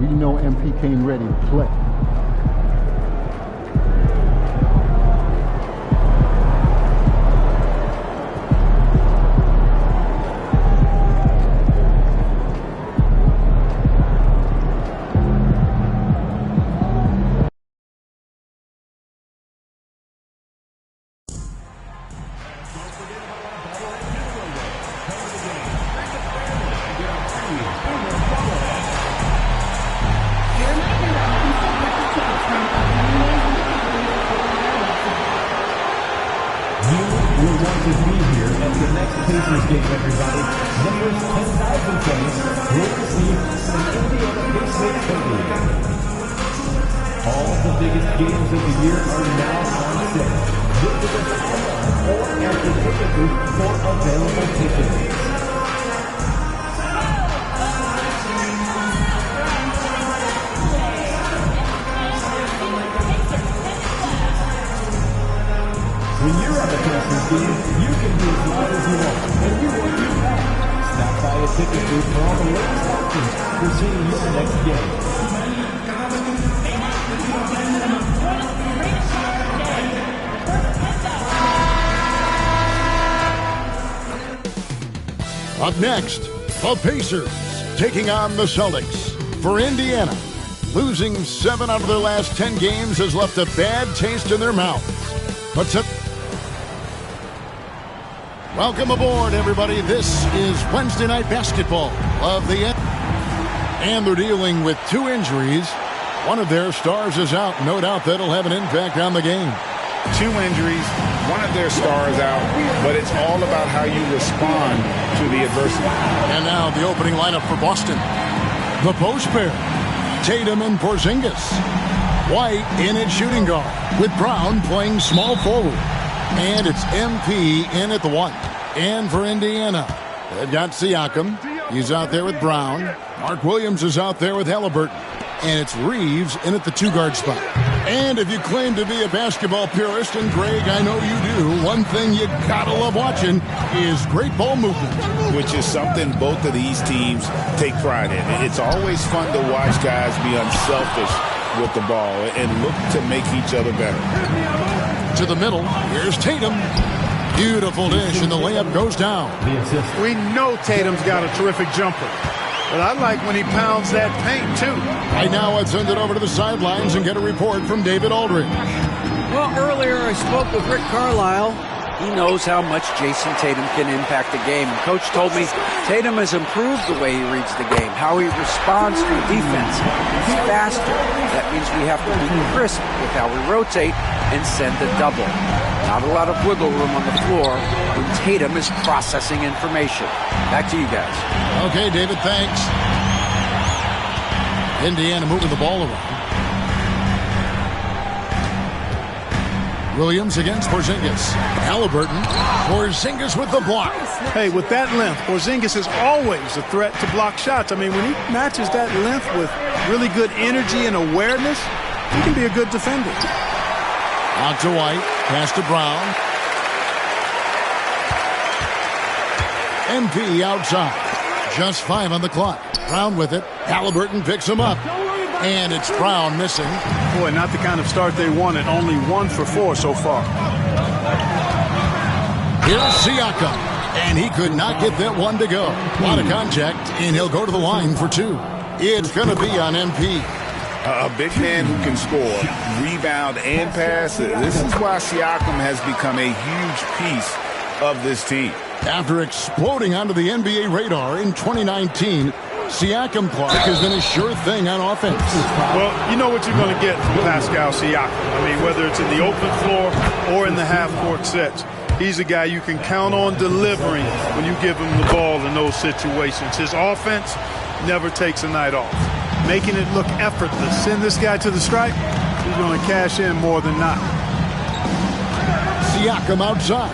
We know MP came ready to play. You'll want to be here at the next Pacers game, everybody. Numbers 10,000 fans will receive some Indiana Pacers trophy. All the biggest games of the year are now on sale. Visit us online or at the ticket booth for available tickets. When you're at the Pacers game, you can be as loud as you want, and you won't be back. Stop by a ticket booth for all the latest options for seeing your next game. Up next, the Pacers taking on the Celtics. For Indiana, losing 7 out of their last 10 games has left a bad taste in their mouths. Welcome aboard, everybody. This is Wednesday Night Basketball of the end. And they're dealing with 2 injuries. One of their stars is out. No doubt that'll have an impact on the game. 2 injuries, one of their stars out, but it's all about how you respond to the adversity. And now the opening lineup for Boston. The post pair, Tatum and Porzingis. White in at shooting guard, with Brown playing small forward. And it's MP in at the 1. And for Indiana, they've got Siakam. He's out there with Brown. Mark Williams is out there with Halliburton. And it's Reeves in at the 2-guard spot. And if you claim to be a basketball purist, and Greg, I know you do, one thing you gotta love watching is great ball movement. Which is something both of these teams take pride in. It's always fun to watch guys be unselfish with the ball and look to make each other better. To the middle, here's Tatum. Beautiful dish, and the layup goes down. We know Tatum's got a terrific jumper, but I like when he pounds that paint, too. Right now, let's send it over to the sidelines and get a report from David Aldridge. Well, earlier I spoke with Rick Carlisle. He knows how much Jason Tatum can impact the game. And Coach told me Tatum has improved the way he reads the game, how he responds to defense. He's faster. That means we have to be crisp with how we rotate and send a double. Not a lot of wiggle room on the floor when Tatum is processing information. Back to you guys. Okay, David, thanks. Indiana moving the ball around. Williams against Porzingis. Halliburton. Porzingis with the block. Hey, with that length, Porzingis is always a threat to block shots. I mean, when he matches that length with really good energy and awareness, he can be a good defender. Out to White. Pass to Brown. MP outside. Just 5 on the clock. Brown with it. Halliburton picks him up. And it's Brown missing. Boy, not the kind of start they wanted. Only 1 for 4 so far. Here's Siakam. And he could not get that one to go. A lot of contact, and he'll go to the line for 2. It's going to be on MP. A big man who can score, rebound, and pass. This is why Siakam has become a huge piece of this team. After exploding onto the NBA radar in 2019, Siakam Clark has been a sure thing on offense. Well, you know what you're going to get from Pascal Siakam. I mean, whether it's in the open floor or in the half-court sets, he's a guy you can count on delivering when you give him the ball in those situations. His offense never takes a night off, making it look effortless. Send this guy to the stripe, he's going to cash in more than not. Siakam outside.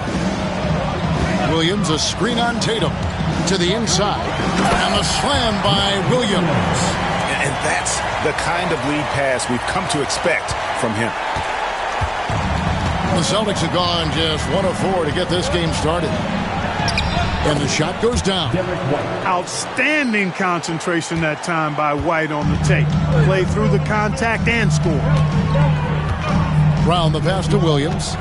Williams, a screen on Tatum. To the inside. And the slam by Williams. And that's the kind of lead pass we've come to expect from him. The Celtics have gone just 1 of 4 to get this game started. And the shot goes down. Outstanding concentration that time by White on the take. Played through the contact and scored. Brown the pass to Williams.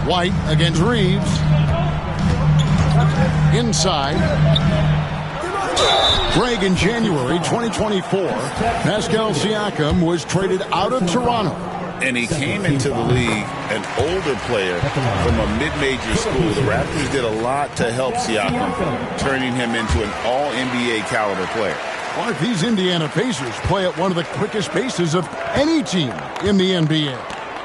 White against Reeves. Inside. Greg, in January 2024, Pascal Siakam was traded out of Toronto. And he came into the league an older player from a mid-major school. The Raptors did a lot to help Siakam, turning him into an all-NBA caliber player. Mark, these Indiana Pacers play at one of the quickest paces of any team in the NBA.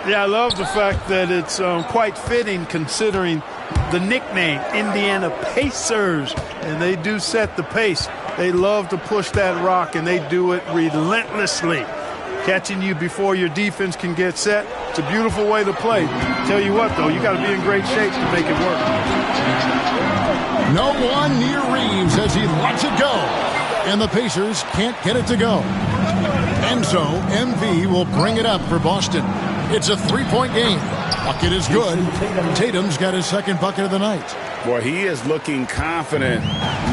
Yeah, I love the fact that it's quite fitting considering the nickname, Indiana Pacers. And they do set the pace. They love to push that rock, and they do it relentlessly. Catching you before your defense can get set. It's a beautiful way to play. Tell you what, though, you got to be in great shape to make it work. No one near Reeves as he lets it go. And the Pacers can't get it to go. And so MV will bring it up for Boston. It's a three-point game. Bucket is good. Tatum's got his second bucket of the night. Boy, he is looking confident.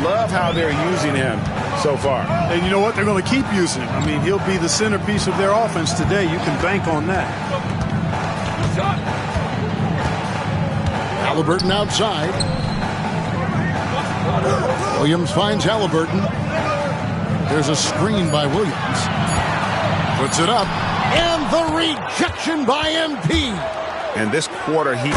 Love how they're using him so far. And you know what? They're going to keep using him. I mean, he'll be the centerpiece of their offense today. You can bank on that. Halliburton outside. Williams finds Halliburton. There's a screen by Williams. Puts it up. And the rejection by MP. And this quarter, he...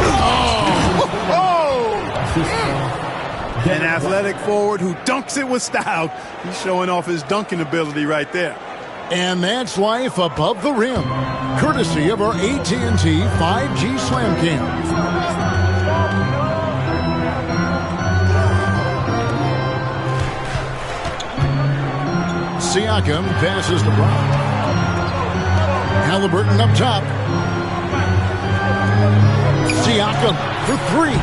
An athletic forward who dunks it with style. He's showing off his dunking ability right there. And that's life above the rim. Courtesy of our AT&T 5G Slam Cam. Siakam passes to Brown. Halliburton up top. Siakam for three.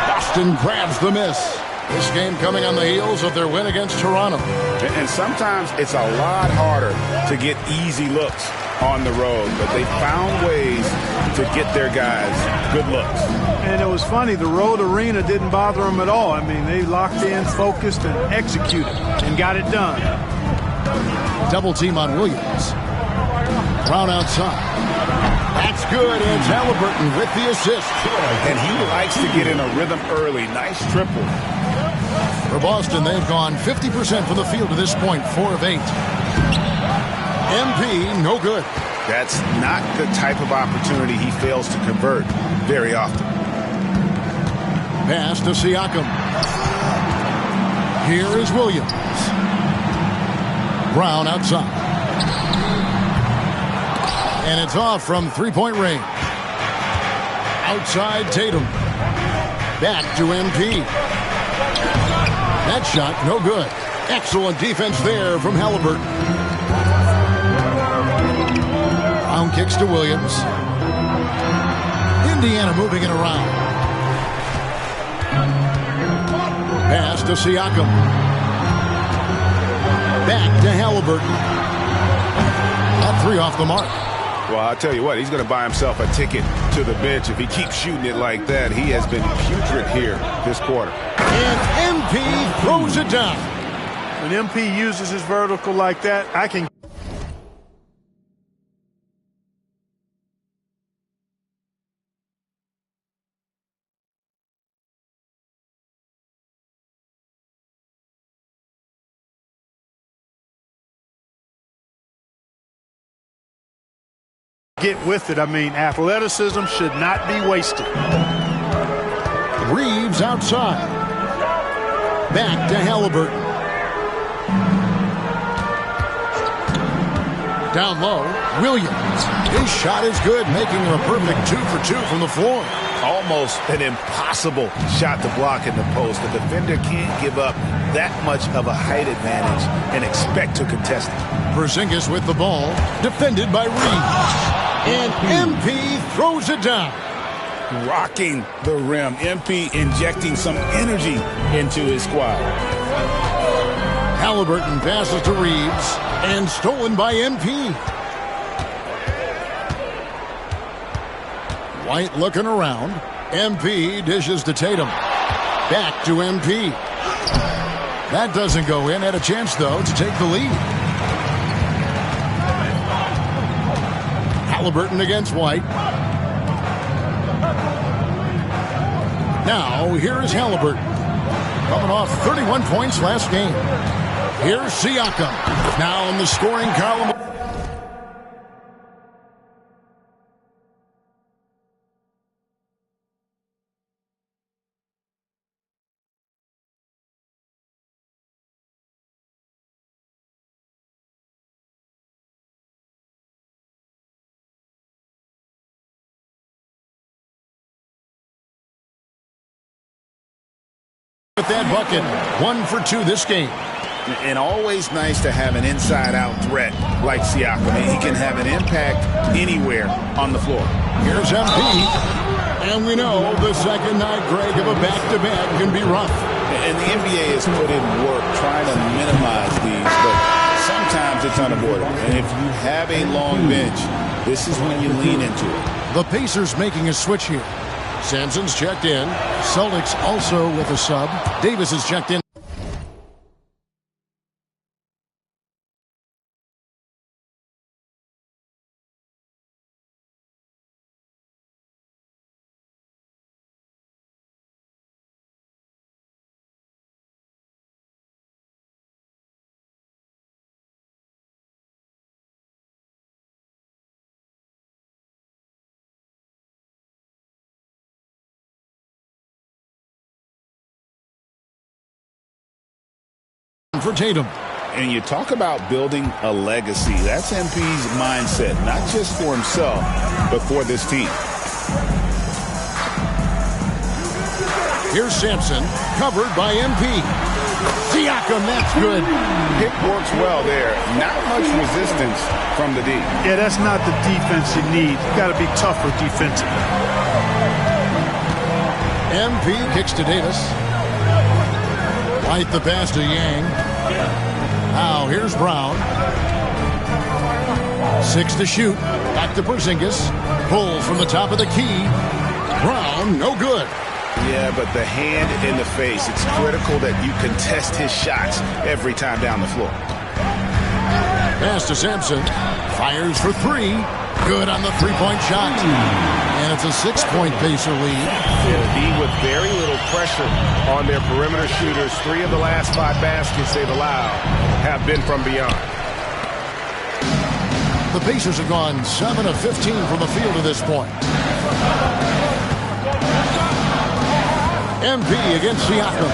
Boston grabs the miss. This game coming on the heels of their win against Toronto. And sometimes it's a lot harder to get easy looks on the road, but they found ways to get their guys good looks. And it was funny, the road arena didn't bother them at all. I mean, they locked in, focused, and executed, and got it done. Double team on Williams. Brown outside. That's good. It's Halliburton with the assist. And he likes to get in a rhythm early. Nice triple. For Boston, they've gone 50% from the field to this point, 4 of 8. MP, no good. That's not the type of opportunity he fails to convert very often. Pass to Siakam. Here is Williams. Brown outside. And it's off from three-point range. Outside Tatum. Back to MP. That shot, no good. Excellent defense there from Halliburton. Brown kicks to Williams. Indiana moving it around. Pass to Siakam. Back to Halliburton. That three off the mark. Well, I'll tell you what, he's going to buy himself a ticket to the bench. If he keeps shooting it like that, he has been putrid here this quarter. And MP throws it down. When MP uses his vertical like that, I can... get with it. I mean, athleticism should not be wasted. Reeves outside. Back to Halliburton. Down low, Williams. His shot is good, making him a perfect 2 for 2 from the floor. Almost an impossible shot to block in the post. The defender can't give up that much of a height advantage and expect to contest it. Porzingis with the ball, defended by Reeves. And MP throws it down. Rocking the rim. MP injecting some energy into his squad. Halliburton passes to Reeves and stolen by MP. White looking around. MP dishes to Tatum. Back to MP. That doesn't go in. Had a chance, though, to take the lead. Halliburton against White. Now, here is Halliburton. Coming off 31 points last game. Here's Siakam. Now in the scoring column. With that bucket, 1 for 2 this game. And always nice to have an inside-out threat like Siakam. He can have an impact anywhere on the floor. Here's MP. And we know the second night, Greg, of a back-to-back can be rough. And the NBA has put in work trying to minimize these, but sometimes it's unavoidable. And if you have a long bench, this is when you lean into it. The Pacers making a switch here. Sampson's checked in. Celtics also with a sub. Davis is checked in. For Tatum. And you talk about building a legacy. That's MP's mindset, not just for himself, but for this team. Here's Sampson, covered by MP. Siakam, that's good. Pick works well there. Not much resistance from the D. Yeah, that's not the defense you need. You got to be tougher defensively. MP kicks to Davis. White the pass to Yang. Now here's Brown. 6 to shoot. Back to Porzingis. Pulls from the top of the key. Brown, no good. Yeah, but the hand in the face, it's critical that you contest his shots every time down the floor. Pass to Sampson. Fires for 3. Good on the three-point shot. And it's a 6-point Pacer lead. D with very little pressure on their perimeter shooters. 3 of the last 5 baskets they've allowed have been from beyond. The Pacers have gone 7 of 15 from the field at this point. MP against Siakam.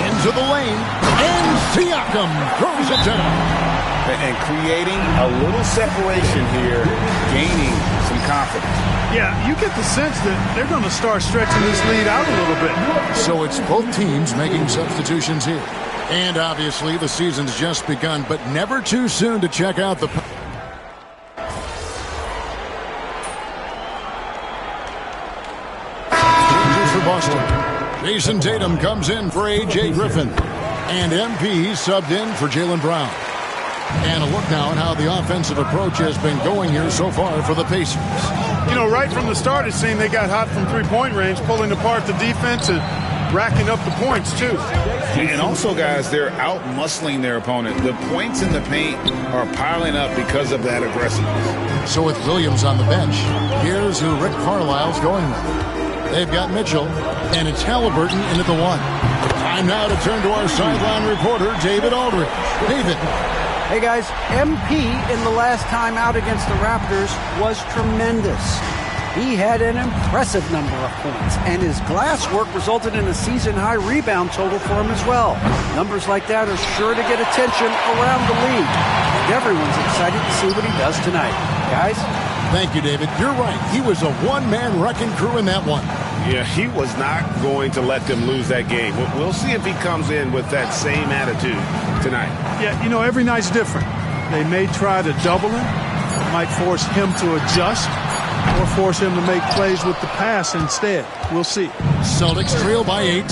Into the lane. And Siakam throws it down. And creating a little separation here, gaining some confidence. Yeah, you get the sense that they're going to start stretching this lead out a little bit. So it's both teams making substitutions here. And obviously the season's just begun, but never too soon to check out the... Changes for Boston. Jason Tatum comes in for A.J. Griffin. And MP subbed in for Jaylen Brown. And a look now at how the offensive approach has been going here so far for the Pacers. You know, right from the start, it seemed they got hot from three-point range, pulling apart the defense and racking up the points, too. And also, guys, they're out-muscling their opponent. The points in the paint are piling up because of that aggressiveness. So with Williams on the bench, here's who Rick Carlisle's going with. They've got Mitchell, and it's Halliburton in at the 1. Time now to turn to our sideline reporter, David Aldridge. David. Hey guys, MP in the last time out against the Raptors was tremendous. He had an impressive number of points, and his glass work resulted in a season-high rebound total for him as well. Numbers like that are sure to get attention around the league, and everyone's excited to see what he does tonight. Guys? Thank you, David. You're right. He was a one-man wrecking crew in that one. Yeah, he was not going to let them lose that game. We'll see if he comes in with that same attitude tonight. Yeah, you know, every night's different. They may try to double him, might force him to adjust, or force him to make plays with the pass instead. We'll see. Celtics trail by 8.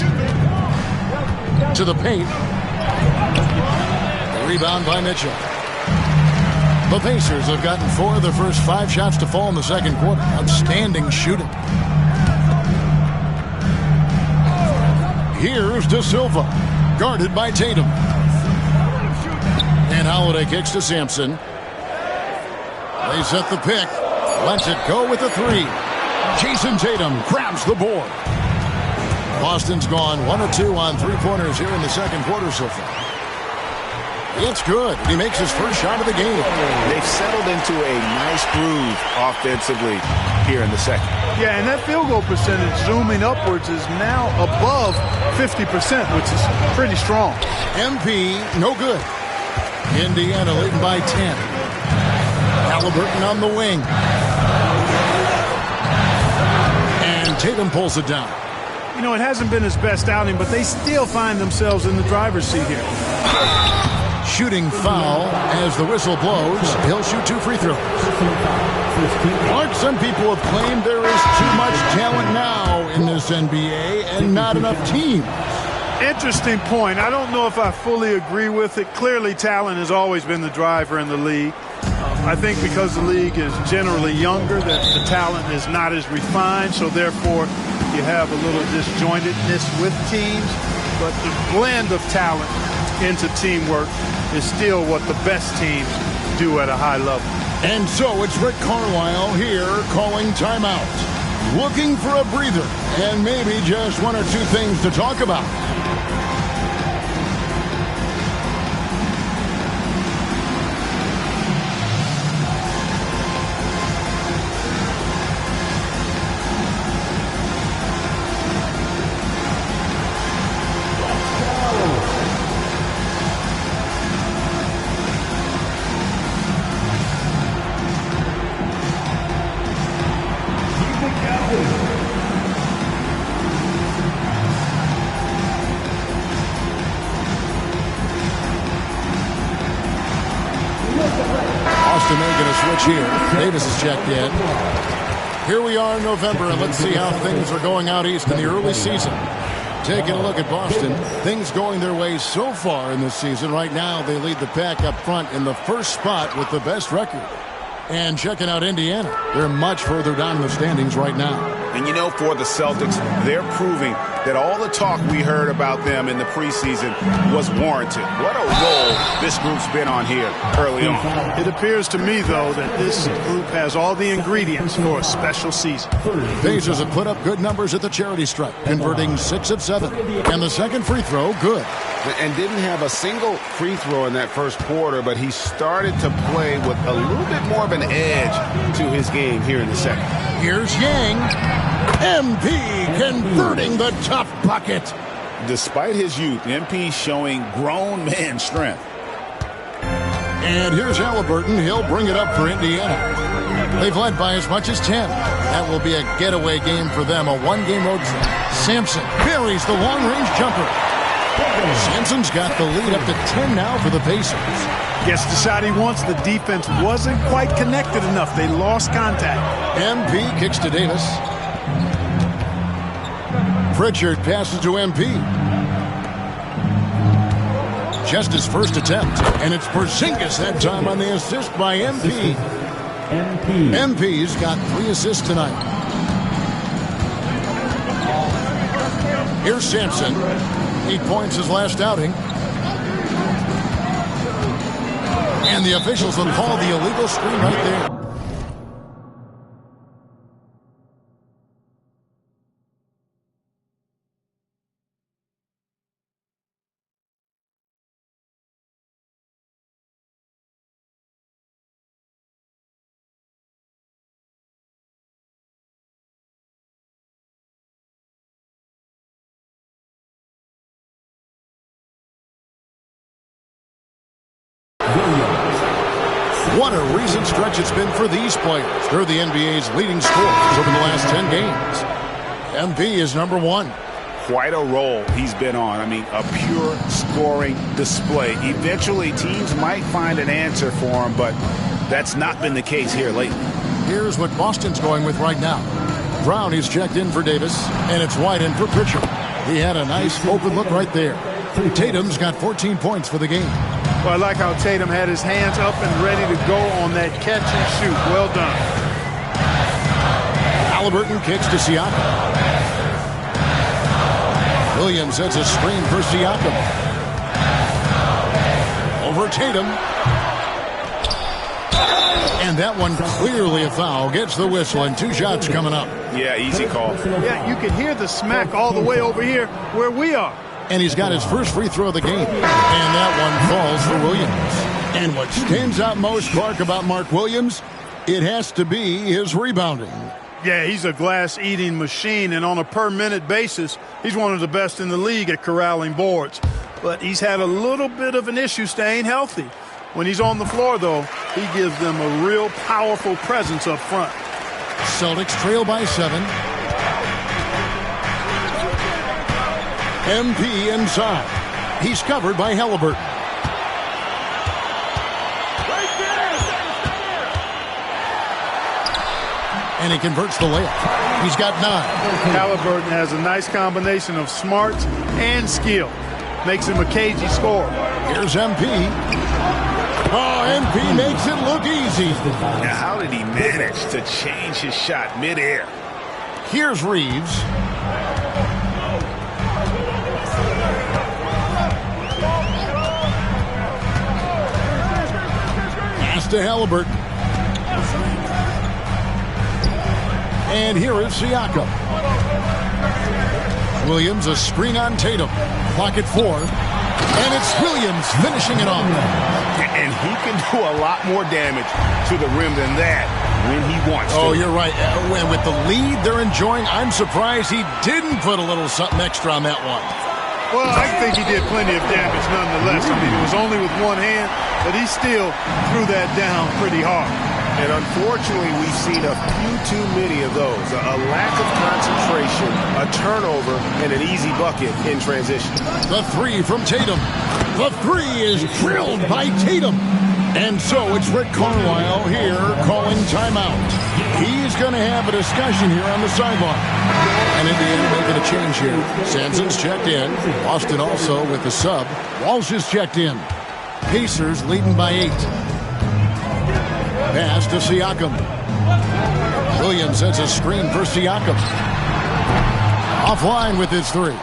To the paint. Rebound by Mitchell. The Pacers have gotten 4 of the first 5 shots to fall in the second quarter. Outstanding shooting. Here's De Silva, guarded by Tatum. And Holiday kicks to Sampson. They set the pick. Lets it go with the three. Jason Tatum grabs the board. Boston's gone 1 of 2 on three-pointers here in the second quarter so far. It's good. He makes his first shot of the game. They've settled into a nice groove offensively here in the second. Yeah, and that field goal percentage zooming upwards is now above 50%, which is pretty strong. MP, no good. Indiana leading by 10. Halliburton on the wing. And Tatum pulls it down. You know, it hasn't been his best outing, but they still find themselves in the driver's seat here. Shooting foul as the whistle blows. He'll shoot 2 free throws. Mark, some people have claimed there is too much talent now in this NBA and not enough teams. Interesting point. I don't know if I fully agree with it. Clearly, talent has always been the driver in the league. I think because the league is generally younger, that the talent is not as refined, so therefore you have a little disjointedness with teams. But the blend of talent into teamwork is still what the best teams do at a high level. And so it's Rick Carlisle here calling timeout. Looking for a breather and maybe just 1 or 2 things to talk about. Here, Davis is checked in. Here we are in November, and let's see how things are going out east in the early season. Taking a look at Boston, things going their way so far in this season. Right now, they lead the pack up front in the first spot with the best record. And checking out Indiana, they're much further down in the standings right now. And you know, for the Celtics, they're proving that all the talk we heard about them in the preseason was warranted. What a role this group's been on here early on. It appears to me, though, that this group has all the ingredients for a special season. Pacers have put up good numbers at the charity stripe, converting 6 of 7. And the second free throw, good. And didn't have a single free throw in that first quarter, but he started to play with a little bit more of an edge to his game here in the second. Here's Yang. MP converting the tough bucket. Despite his youth, MP showing grown man strength. And here's Halliburton. He'll bring it up for Indiana. They've led by as much as 10. That will be a getaway game for them, a 1-game road trip. Sampson buries the long-range jumper. Sampson's got the lead up to 10 now for the Pacers. Gets the shot he wants. The defense wasn't quite connected enough. They lost contact. MP kicks to Davis. Pritchard passes to MP. Just his first attempt. And it's Porzingis that time on the assist by MP. MP's got 3 assists tonight. Here's Sampson. 8 points his last outing. And the officials will call the illegal screen right there. What a recent stretch it's been for these players. They're the NBA's leading scorers over the last 10 games. MP is number 1. Quite a role he's been on. I mean, a pure scoring display. Eventually, teams might find an answer for him, but that's not been the case here lately. Here's what Boston's going with right now. Brown is checked in for Davis, and it's White in for Pritchard. He had a nice open look right there. Tatum's got 14 points for the game. Well, I like how Tatum had his hands up and ready to go on that catch and shoot. Well done. Halliburton kicks to Siakam. Williams sets a screen for Siakam. Over Tatum. And that one clearly a foul. Gets the whistle and 2 shots coming up. Yeah, easy call. Yeah, you can hear the smack all the way over here where we are. And he's got his first free throw of the game. And that one falls for Williams. And what stands out most, Clark, about Mark Williams, it has to be his rebounding. Yeah, he's a glass-eating machine, and on a per-minute basis, he's one of the best in the league at corralling boards. But he's had a little bit of an issue staying healthy. When he's on the floor, though, he gives them a real powerful presence up front. Celtics trail by 7. MP inside. He's covered by Halliburton. And he converts the layup. He's got 9. Halliburton has a nice combination of smarts and skill. Makes him a cagey scorer. Here's MP. Oh, MP makes it look easy. Now, how did he manage to change his shot midair? Here's Reeves. Pass to Halliburton. And here is Siakam. Williams, a screen on Tatum. Clock at 4. And it's Williams finishing it off. And he can do a lot more damage to the rim than that when he wants to. Oh, you're right. With the lead they're enjoying, I'm surprised he didn't put a little something extra on that one. Well, I think he did plenty of damage nonetheless. I mean, it was only with one hand, but he still threw that down pretty hard. And unfortunately, we've seen a few too many of those. A lack of concentration, a turnover, and an easy bucket in transition. The 3 from Tatum. The 3 is drilled by Tatum. And so it's Rick Carlisle here calling timeout. He's going to have a discussion here on the sideline. And Indiana making a change here. Sanson's checked in. Boston also with the sub. Walsh is checked in. Pacers leading by 8. Pass to Siakam. Williams sets a screen for Siakam. Offline with his 3.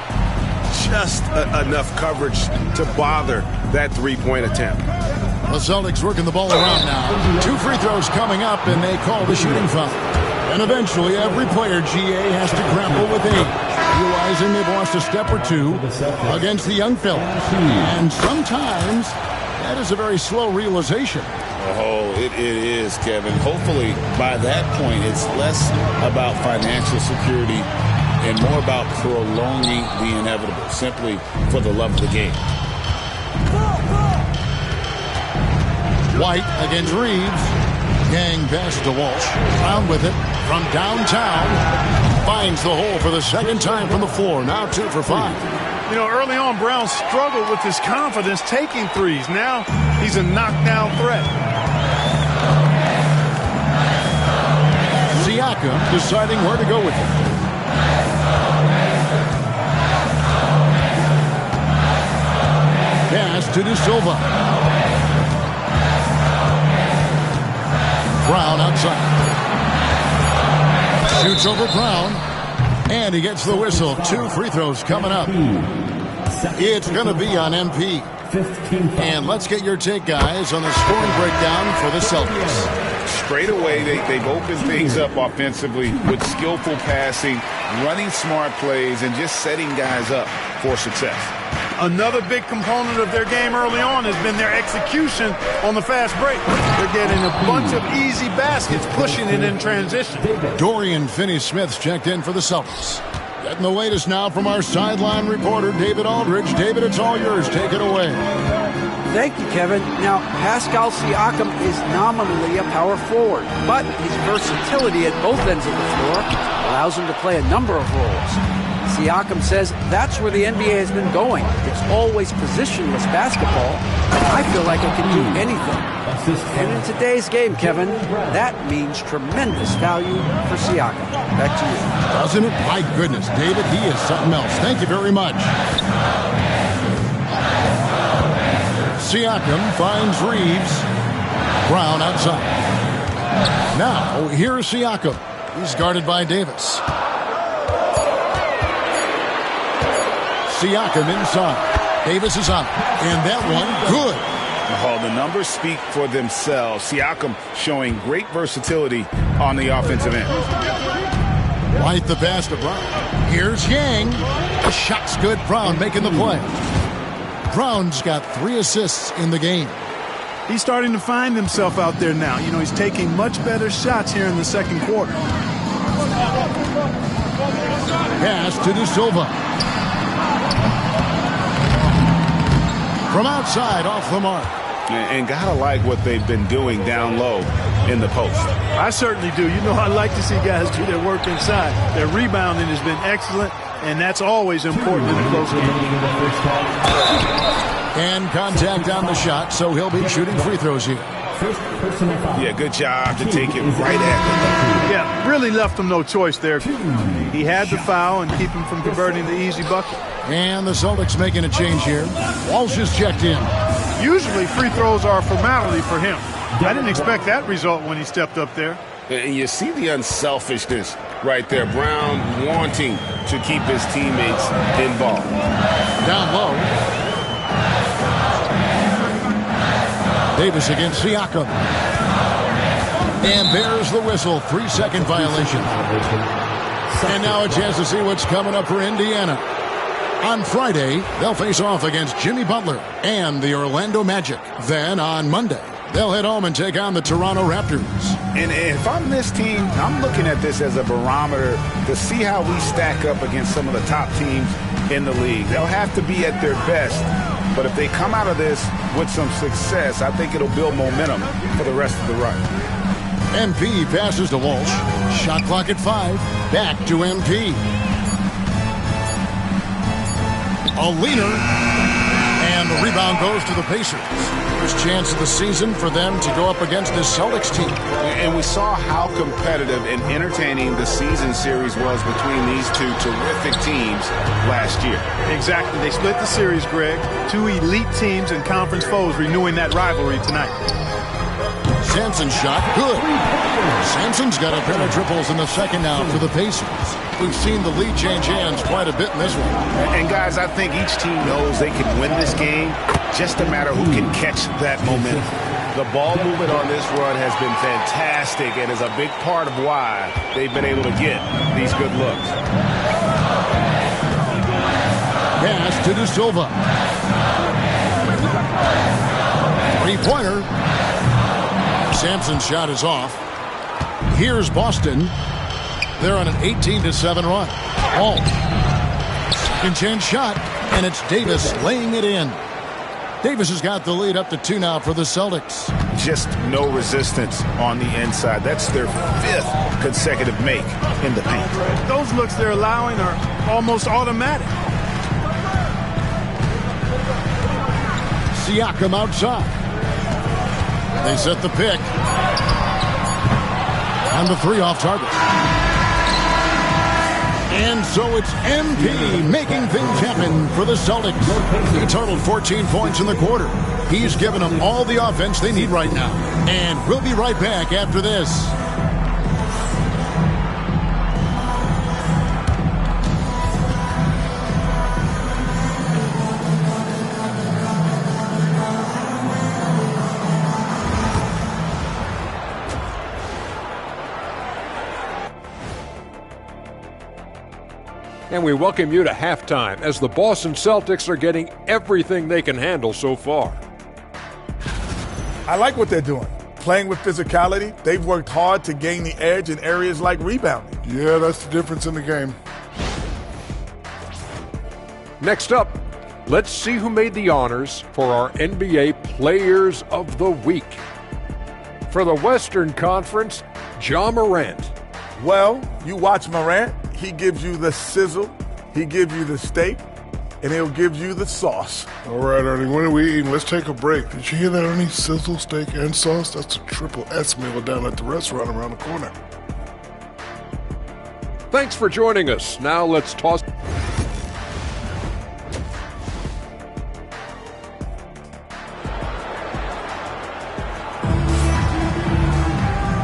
Just enough coverage to bother that three-point attempt. The Celtics working the ball around now. 2 free throws coming up, and they call the shooting foul. And eventually, every player, GA, has to grapple with age, realizing they've lost a step or 2 against the young fellas. And sometimes that is a very slow realization. Oh, it is, Kevin. Hopefully, by that point, it's less about financial security and more about prolonging the inevitable, simply for the love of the game. White against Reeves. Gang pass to Walsh. Brown with it from downtown. Finds the hole for the second time from the floor. Now 2 for 5. You know, early on, Brown struggled with his confidence taking threes. Now he's a knockdown threat. Siakam deciding where to go with it. Pass to De Silva. Brown outside. Shoots over Brown. And he gets the whistle. 2 free throws coming up. It's going to be on MP. And let's get your take, guys, on the scoring breakdown for the Celtics. Straight away, they've opened things up offensively with skillful passing, running smart plays, and just setting guys up for success. Another big component of their game early on has been their execution on the fast break. They're getting a bunch of easy baskets, pushing it in transition. Dorian Finney-Smith's checked in for the Celtics. Getting the latest now from our sideline reporter, David Aldridge. David, it's all yours. Take it away. Thank you, Kevin. Now, Pascal Siakam is nominally a power forward, but his versatility at both ends of the floor allows him to play a number of roles. Siakam says that's where the NBA has been going. It's always positionless basketball. I feel like I can do anything. And in today's game, Kevin, that means tremendous value for Siakam. Back to you. Doesn't it? My goodness, David, he is something else. Thank you very much. Siakam finds Reeves. Brown outside. Now, here's Siakam. He's guarded by Davis. Siakam inside. Davis is up. And that one, good. Oh, the numbers speak for themselves. Siakam showing great versatility on the offensive end. White the pass to Brown. Here's Yang. The shot's good. Brown making the play. Brown's got 3 assists in the game. He's starting to find himself out there now. You know, he's taking much better shots here in the second quarter. Pass to De Silva. From outside, off the mark. And gotta like what they've been doing down low in the post. I certainly do. You know, I like to see guys do their work inside. Their rebounding has been excellent, and that's always important in a close game. And contact on the shot, so he'll be shooting free throws here. Yeah, good job to take it right at the Yeah, really left him no choice there. He had the foul and keep him from converting the easy bucket. And the Celtics making a change here. Walsh is checked in. Usually free throws are a formality for him. I didn't expect that result when he stepped up there. And you see the unselfishness right there. Brown wanting to keep his teammates involved. Down low. Davis against Siakam. And there's the whistle. 3-second violation. And now a chance to see what's coming up for Indiana. On Friday, they'll face off against Jimmy Butler and the Orlando Magic. Then on Monday, they'll head home and take on the Toronto Raptors. And if I'm this team, I'm looking at this as a barometer to see how we stack up against some of the top teams in the league. They'll have to be at their best. But if they come out of this with some success, I think it'll build momentum for the rest of the run. MP passes to Walsh. Shot clock at 5. Back to MP. A leaner. And the rebound goes to the Pacers. First chance of the season for them to go up against this Celtics team. And we saw how competitive and entertaining the season series was between these two terrific teams last year. Exactly. They split the series, Greg. 2 elite teams and conference foes renewing that rivalry tonight. Sampson's shot, good. Sampson's got a pair of triples in the second now for the Pacers. We've seen the lead change hands quite a bit in this one. And guys, I think each team knows they can win this game. Just a matter who can catch that momentum. The ball movement on this run has been fantastic and is a big part of why they've been able to get these good looks. Pass to De Silva. 3-pointer. Sampson's shot is off. Here's Boston. They're on an 18-7 run. Ball. Second chance shot, and it's Davis laying it in. Davis has got the lead up to 2 now for the Celtics. Just no resistance on the inside. That's their 5th consecutive make in the paint. Those looks they're allowing are almost automatic. Siakam outside. They set the pick. On the 3 off target. And so it's MP making things happen for the Celtics. He totaled 14 points in the quarter. He's given them all the offense they need right now. And we'll be right back after this. And we welcome you to halftime as the Boston Celtics are getting everything they can handle so far. I like what they're doing. Playing with physicality, they've worked hard to gain the edge in areas like rebounding. Yeah, that's the difference in the game. Next up, let's see who made the honors for our NBA Players of the Week. For the Western Conference, Ja Morant. Well, you watch Morant, he gives you the sizzle, he gives you the steak, and he'll give you the sauce. All right, Ernie, when are we eating? Let's take a break. Did you hear that, Ernie? Sizzle, steak, and sauce? That's a triple S meal down at the restaurant around the corner. Thanks for joining us. Now let's toss.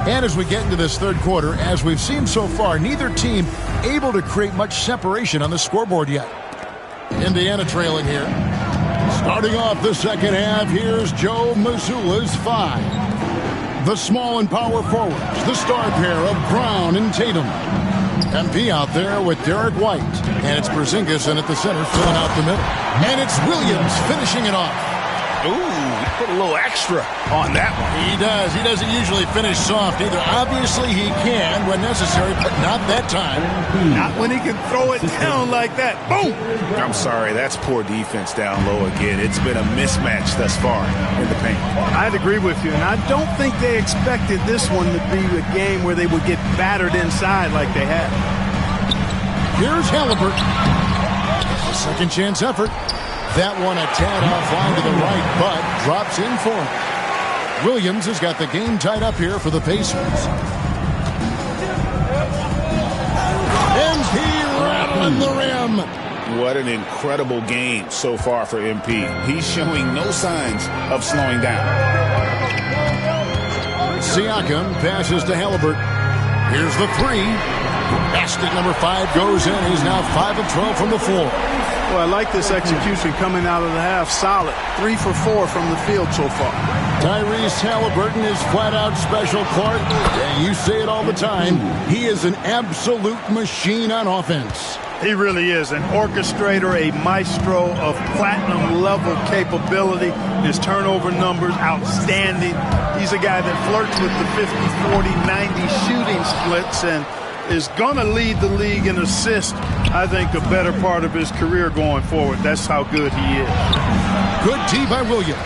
And as we get into this third quarter, as we've seen so far, neither team able to create much separation on the scoreboard yet. Indiana trailing here. Starting off the second half, here's Joe Mazzulla's 5. The small and power forwards, the star pair of Brown and Tatum. MP out there with Derek White. And it's Porzingis in at the center, filling out the middle. And it's Williams finishing it off. Ooh, he put a little extra on that one. He does. He doesn't usually finish soft either. Obviously, he can when necessary, but not that time. Not when he can throw it down like that. Boom! I'm sorry, that's poor defense down low again. It's been a mismatch thus far in the paint. I'd agree with you, and I don't think they expected this one to be a game where they would get battered inside like they had. Here's Halliburton. A second chance effort. That one a tad offline to the right, but drops in for him. Williams has got the game tied up here for the Pacers. MP rattling the rim. What an incredible game so far for MP. He's showing no signs of slowing down. Siakam passes to Halliburton. Here's the 3. Basket number 5 goes in. He's now 5 of 12 from the floor. Well, I like this execution coming out of the half. Solid. 3 for 4 from the field so far. Tyrese Halliburton is flat out special, Clark. And you say it all the time. He is an absolute machine on offense. He really is an orchestrator, a maestro of platinum-level capability. His turnover numbers, outstanding. He's a guy that flirts with the 50, 40, 90 shooting splits and is going to lead the league in assists, I think, a better part of his career going forward. That's how good he is. Good D by Williams.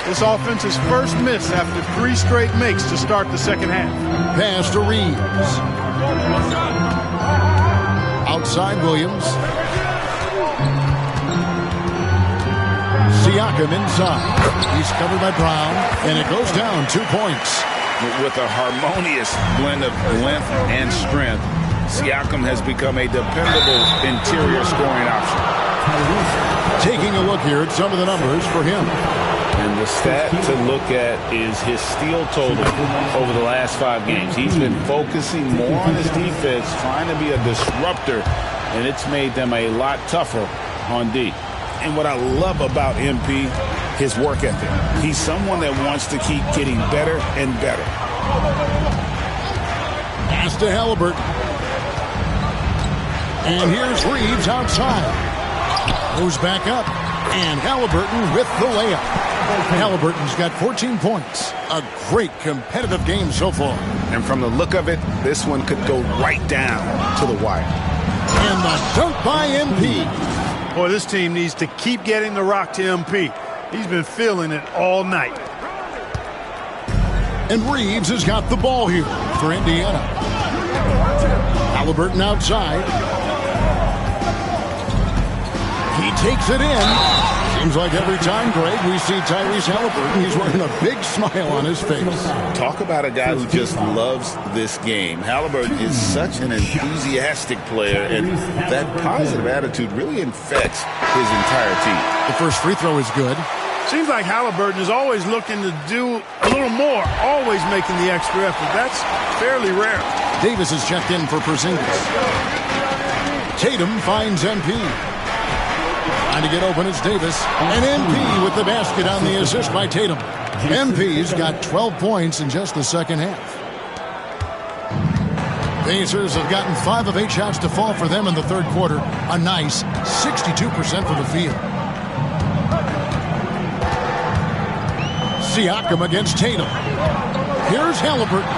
This offense's first miss after 3 straight makes to start the second half. Pass to Reeves. Outside Williams. Siakam inside. He's covered by Brown, and it goes down 2 points. With a harmonious blend of length and strength, Siakam has become a dependable interior scoring option. Taking a look here at some of the numbers for him. And the stat to look at is his steal total over the last 5 games. He's been focusing more on his defense, trying to be a disruptor, and it's made them a lot tougher on D. And what I love about MP, his work ethic. He's someone that wants to keep getting better and better. Pass to Halliburton. And here's Reeves outside. Goes back up. And Halliburton with the layup. Halliburton's got 14 points. A great competitive game so far. And from the look of it, this one could go right down to the wire. And the dunk by MP. Boy, this team needs to keep getting the rock to MP. He's been feeling it all night. And Reeves has got the ball here for Indiana. Halliburton outside. He takes it in. Seems like every time, Greg, we see Tyrese Halliburton, he's wearing a big smile on his face. Talk about a guy who just loves this game. Halliburton is such an enthusiastic player, and that positive attitude really infects his entire team. The first free throw is good. Seems like Halliburton is always looking to do a little more, always making the extra effort. That's fairly rare. Davis is checked in for Porzingis. Tatum finds MP. Trying to get open, it's Davis. And MP with the basket on the assist by Tatum. MP's got 12 points in just the second half. Pacers have gotten 5 of 8 shots to fall for them in the third quarter. A nice 62% from the field. Siakam against Tatum. Here's Halliburton.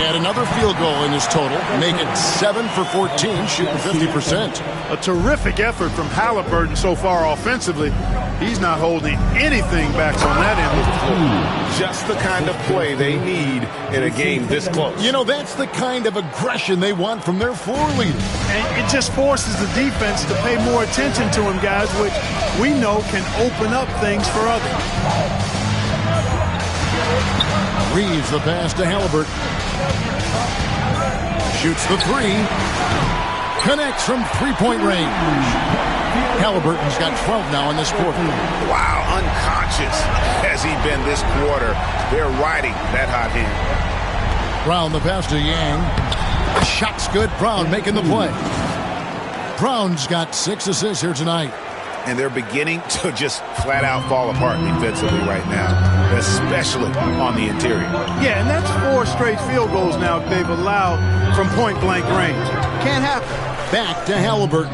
And another field goal in his total. Make it 7 for 14, shooting 50%. A terrific effort from Halliburton so far offensively. He's not holding anything back on that end of the floor. Just the kind of play they need in a game this close. You know, that's the kind of aggression they want from their floor leader. And it just forces the defense to pay more attention to him, guys, which we know can open up things for others. Reeves the pass to Halliburton. Shoots the 3. Connects from three-point range. Halliburton's got 12 now in this quarter. Wow, unconscious has he been this quarter. They're riding that hot hand. Brown the pass to Yang. The shot's good. Brown making the play. Brown's got 6 assists here tonight. And they're beginning to just flat out fall apart defensively right now, especially on the interior. Yeah, and that's 4 straight field goals now they've allowed from point-blank range. Can't happen. Back to Halliburton.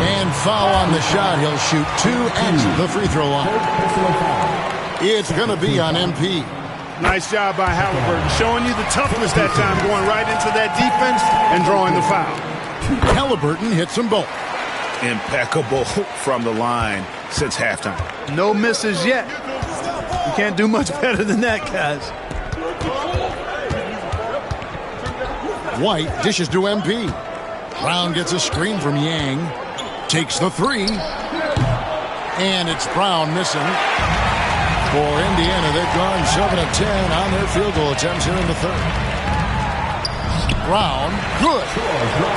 And foul on the shot. He'll shoot 2 at the free throw line. It's going to be on MP. Nice job by Halliburton, showing you the toughness that time, going right into that defense and drawing the foul. Halliburton hits them both. Impeccable from the line since halftime. No misses yet. You can't do much better than that, guys. White dishes to MP. Brown gets a screen from Yang. Takes the 3. And it's Brown missing. For Indiana, they've gone 7 of 10 on their field goal attempts here in the third. Brown, good.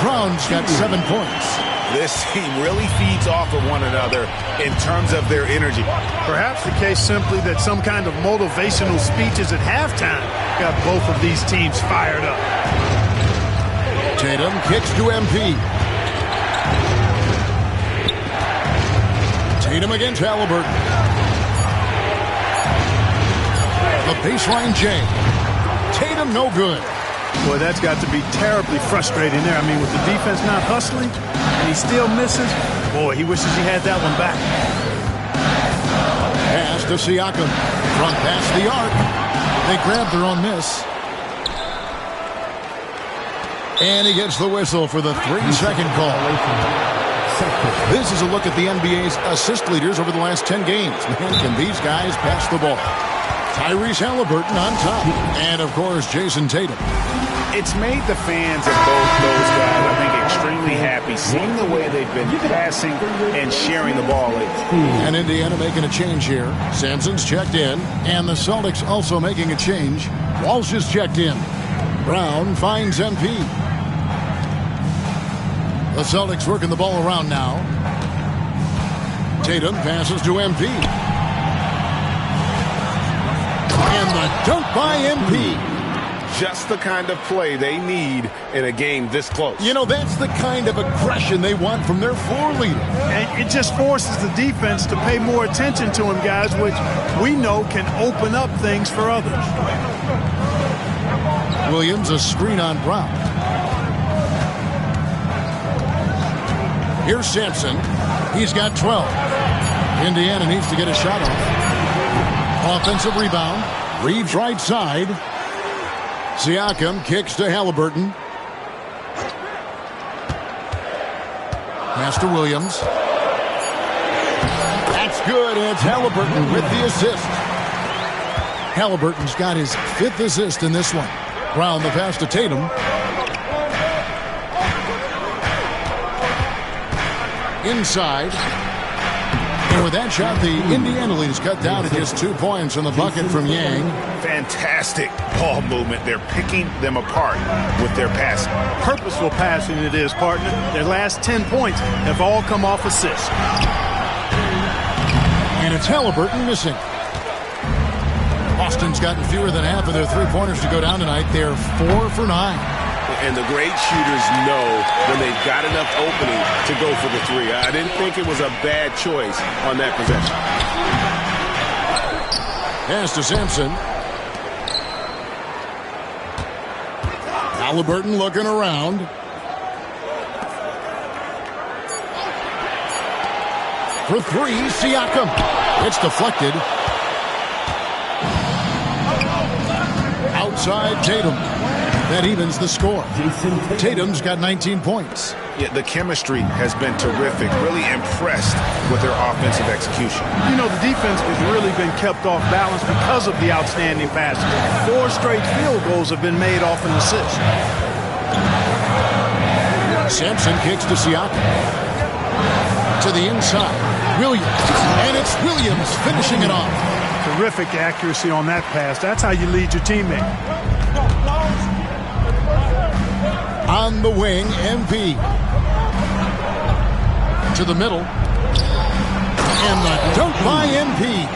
Brown's got 7 points. This team really feeds off of one another in terms of their energy. Perhaps the case simply that some kind of motivational speeches at halftime got both of these teams fired up. Tatum kicks to MP. Tatum against Halliburton. The baseline J. Tatum no good. Boy, that's got to be terribly frustrating there. I mean, with the defense not hustling and he still misses, boy, he wishes he had that one back. Pass to Siakam. Front past the arc. They grab their own miss. And he gets the whistle for the 3-second call. This is a look at the NBA's assist leaders over the last 10 games. Man, can these guys pass the ball? Tyrese Halliburton on top. And, of course, Jason Tatum. It's made the fans of both those guys, I think, extremely happy, seeing the way they've been passing and sharing the ball lately. And Indiana making a change here. Sampson's checked in. And the Celtics also making a change. Walsh is checked in. Brown finds MP. The Celtics working the ball around now. Tatum passes to MP. And the dunk by MP. Just the kind of play they need in a game this close. You know, that's the kind of aggression they want from their floor leader. And it just forces the defense to pay more attention to him, guys, which we know can open up things for others. Williams, a screen on Brown. Here's Sampson. He's got 12. Indiana needs to get a shot off. Offensive rebound. Reeves right side. Siakam kicks to Halliburton. Pass to Williams. That's good, and it's Halliburton with the assist. Halliburton's got his 5th assist in this one. Brown the pass to Tatum. Inside. And with that shot, the Indiana lead is cut down to just 2 points in the bucket from Yang. Fantastic ball movement. They're picking them apart with their passing. Purposeful passing it is, partner. Their last 10 points have all come off assists. And it's Halliburton missing. Boston's gotten fewer than half of their 3-pointers to go down tonight. They're 4 for 9. And the great shooters know when they've got enough opening to go for the 3. I didn't think it was a bad choice on that possession. Pass to Sampson. Halliburton looking around. For 3, Siakam. It's deflected. Outside Tatum. That evens the score. Tatum's got 19 points. Yeah, the chemistry has been terrific. Really impressed with their offensive execution. You know, the defense has really been kept off balance because of the outstanding passes. 4 straight field goals have been made off an assist. Sampson kicks to Siakam. To the inside. Williams. And it's Williams finishing it off. Terrific accuracy on that pass. That's how you lead your teammate. On the wing, MP. To the middle. And the dunk by MP.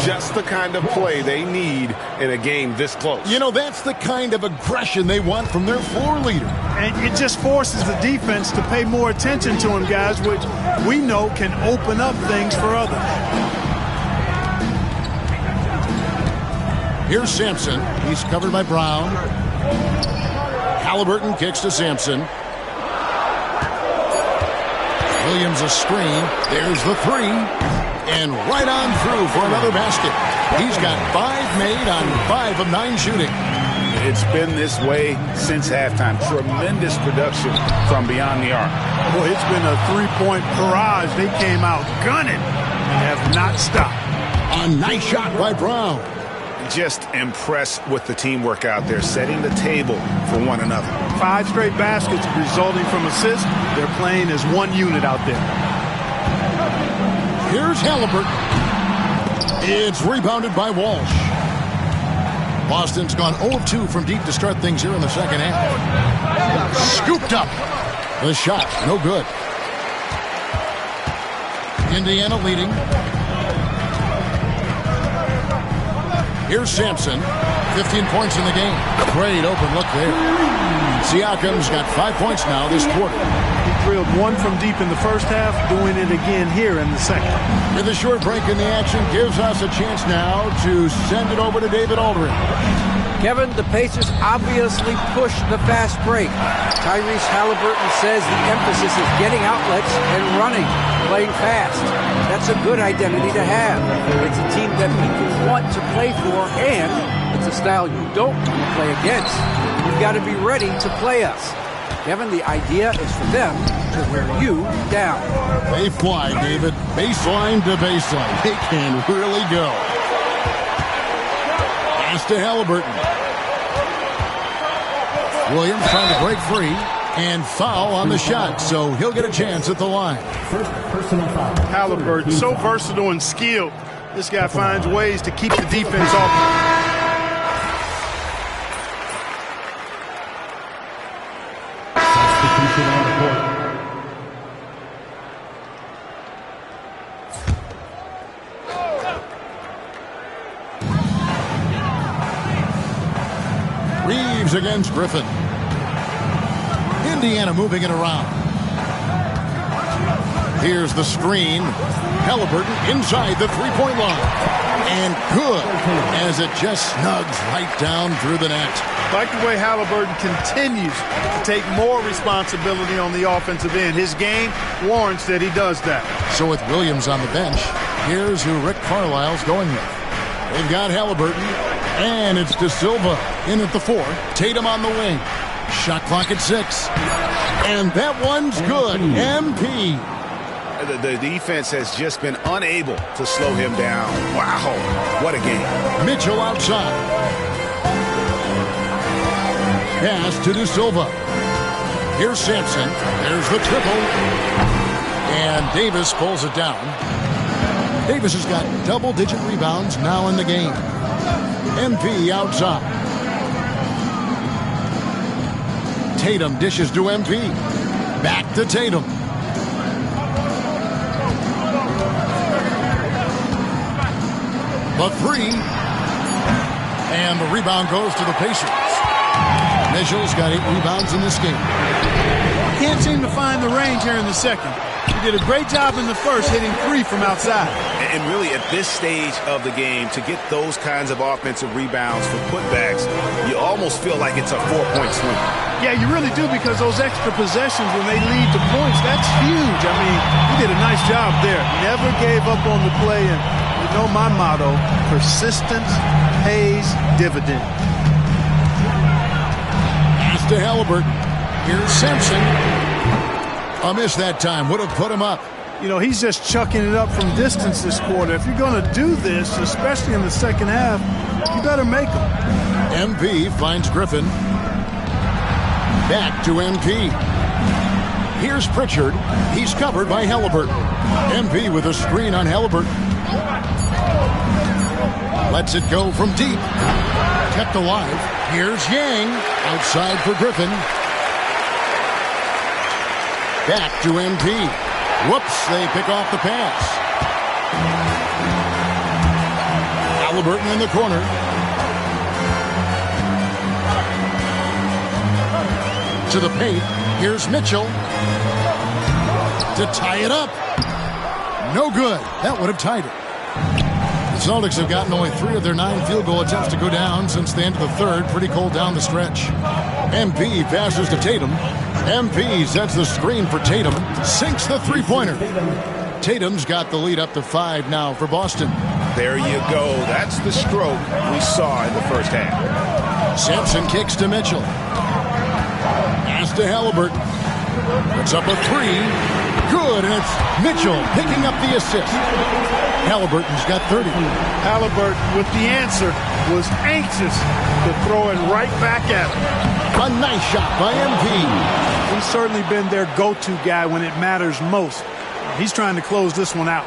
Just the kind of play they need in a game this close. You know, that's the kind of aggression they want from their floor leader. And it just forces the defense to pay more attention to him, guys, which we know can open up things for others. Here's Sampson. He's covered by Brown. Halliburton kicks to Sampson. Williams a screen. There's the three. And right on through for another basket. He's got 5 made on 5 of 9 shooting. It's been this way since halftime. Tremendous production from beyond the arc. Boy, it's been a three-point barrage. They came out gunning and have not stopped. A nice shot by Brown. Just impressed with the teamwork out there, setting the table for one another. 5 straight baskets resulting from assists. They're playing as one unit out there. Here's Halliburton. It's rebounded by Walsh. Boston's gone 0 of 2 from deep to start things here in the second half. Scooped up. The shot, no good. Indiana leading. Here's Sampson. 15 points in the game. Great open look there. Siakam's got 5 points now this quarter. He drilled 1 from deep in the first half, doing it again here in the second. With a short break in the action, gives us a chance now to send it over to David Aldridge. Kevin, the Pacers obviously pushed the fast break. Tyrese Halliburton says the emphasis is getting outlets and running, playing fast. That's a good identity to have. It's a team that people want to play for, and it's a style you don't want to play against. You've got to be ready to play us. Kevin, the idea is for them to wear you down. They fly, David. Baseline to baseline. They can really go. Pass to Halliburton. Williams trying to break free and foul on the shot, so he'll get a chance at the line. First personal foul. Halliburton, so versatile and skilled. This guy finds ways to keep the defense off. Substitution on the court. Reeves against Griffin. Indiana moving it around. Here's the screen. Halliburton inside the three-point line. And good, as it just snugs right down through the net. Like the way Halliburton continues to take more responsibility on the offensive end. His game warrants that he does that. So with Williams on the bench, here's who Rick Carlisle's going with. They've got Halliburton, and it's De Silva in at the 4. Tatum on the wing. Shot clock at 6. And that one's good. MP. The defense has just been unable to slow him down. Wow, what a game. Mitchell outside. Pass to De Silva. Here's Sampson. There's the triple. And Davis pulls it down. Davis has got double-digit rebounds now in the game. MP outside. Tatum dishes to MP. Back to Tatum. The 3. And the rebound goes to the Pacers. Mitchell's got 8 rebounds in this game. Can't seem to find the range here in the second. He did a great job in the first, hitting 3 from outside. And really, at this stage of the game, to get those kinds of offensive rebounds for putbacks, you almost feel like it's a 4-point swing. Yeah, you really do, because those extra possessions, when they lead to points, that's huge. I mean, he did a nice job there. Never gave up on the play, and you know my motto, persistence pays dividends. Pass to Halliburton. Here's Simpson. A miss that time. Would have put him up. You know, he's just chucking it up from distance this quarter. If you're going to do this, especially in the second half, you better make them. MP finds Griffin. Back to MP. Here's Pritchard. He's covered by Halliburton. MP with a screen on Halliburton. Lets it go from deep. Kept alive. Here's Yang. Outside for Griffin. Back to MP. Whoops, they pick off the pass. Halliburton in the corner. To the paint. Here's Mitchell to tie it up. No good. That would have tied it. The Celtics have gotten only 3 of their 9 field goal attempts to go down since the end of the third. Pretty cold down the stretch. MP passes to Tatum. MP sets the screen for Tatum. Sinks the three-pointer. Tatum's got the lead up to 5 now for Boston. There you go. That's the stroke we saw in the first half. Sampson kicks to Mitchell. Pass to Halliburton. Puts up a 3. Good, and it's Mitchell picking up the assist. Halliburton's got 30. Halliburton, with the answer, was anxious to throw it right back at him. A nice shot by MP. He's certainly been their go-to guy when it matters most. He's trying to close this one out.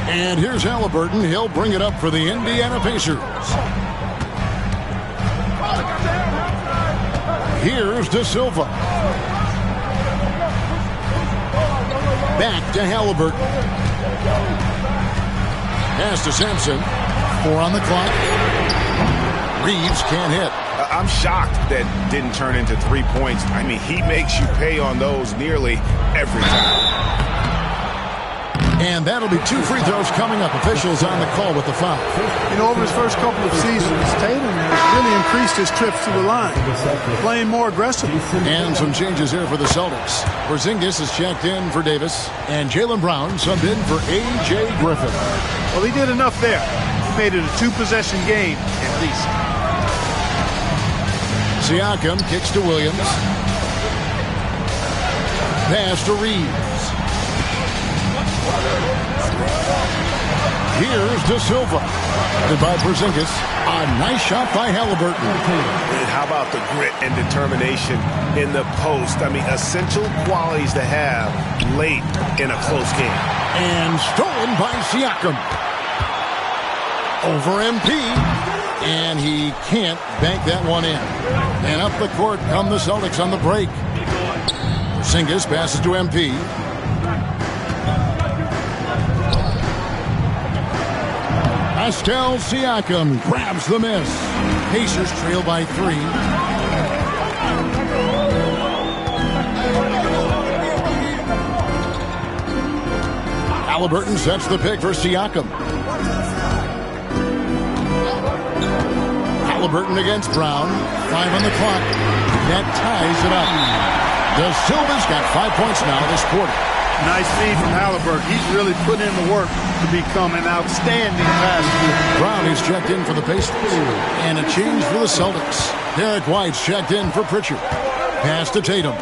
And here's Halliburton. He'll bring it up for the Indiana Pacers. Here's De Silva. Back to Halliburton. Pass to Sampson. 4 on the clock. Reeves can't hit. I'm shocked that didn't turn into 3 points. I mean, he makes you pay on those nearly every time. And that'll be 2 free throws coming up. Officials on the call with the foul. You know, over his first couple of seasons, Tatum has really increased his trips to the line, playing more aggressively. And some changes here for the Celtics. Porzingis is checked in for Davis, and Jaylen Brown subbed in for A.J. Griffin. Well, he did enough there. He made it a 2-possession game, at least. Siakam kicks to Williams. Pass to Reeves. Here's De Silva. By Porzingis. A nice shot by Halliburton. And how about the grit and determination in the post? I mean, essential qualities to have late in a close game. And stolen by Siakam. Over MP. And he can't bank that one in. And up the court come the Celtics on the break. Porzingis passes to MP. Pascal Siakam grabs the miss. Pacers trail by 3. Halliburton sets the pick for Siakam. Halliburton against Brown. 5 on the clock. That ties it up. De Silva's got 5 points now this quarter. Nice feed from Halliburton. He's really put in the work to become an outstanding passer. Brown is checked in for the Pacers. And a change for the Celtics. Derek White's checked in for Pritchard. Pass to Tatum.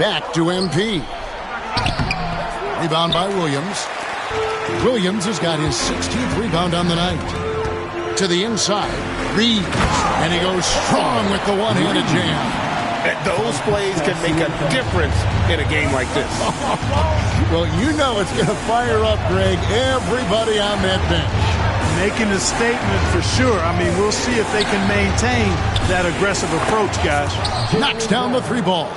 Back to MP. Rebound by Williams. Williams has got his 16th rebound on the night. To the inside. Reeves. And he goes strong with the one-handed jam. Those plays can make a difference in a game like this. Well, you know it's going to fire up, Greg, everybody on that bench. Making a statement for sure. I mean, we'll see if they can maintain that aggressive approach, guys. Knocks down the 3 ball.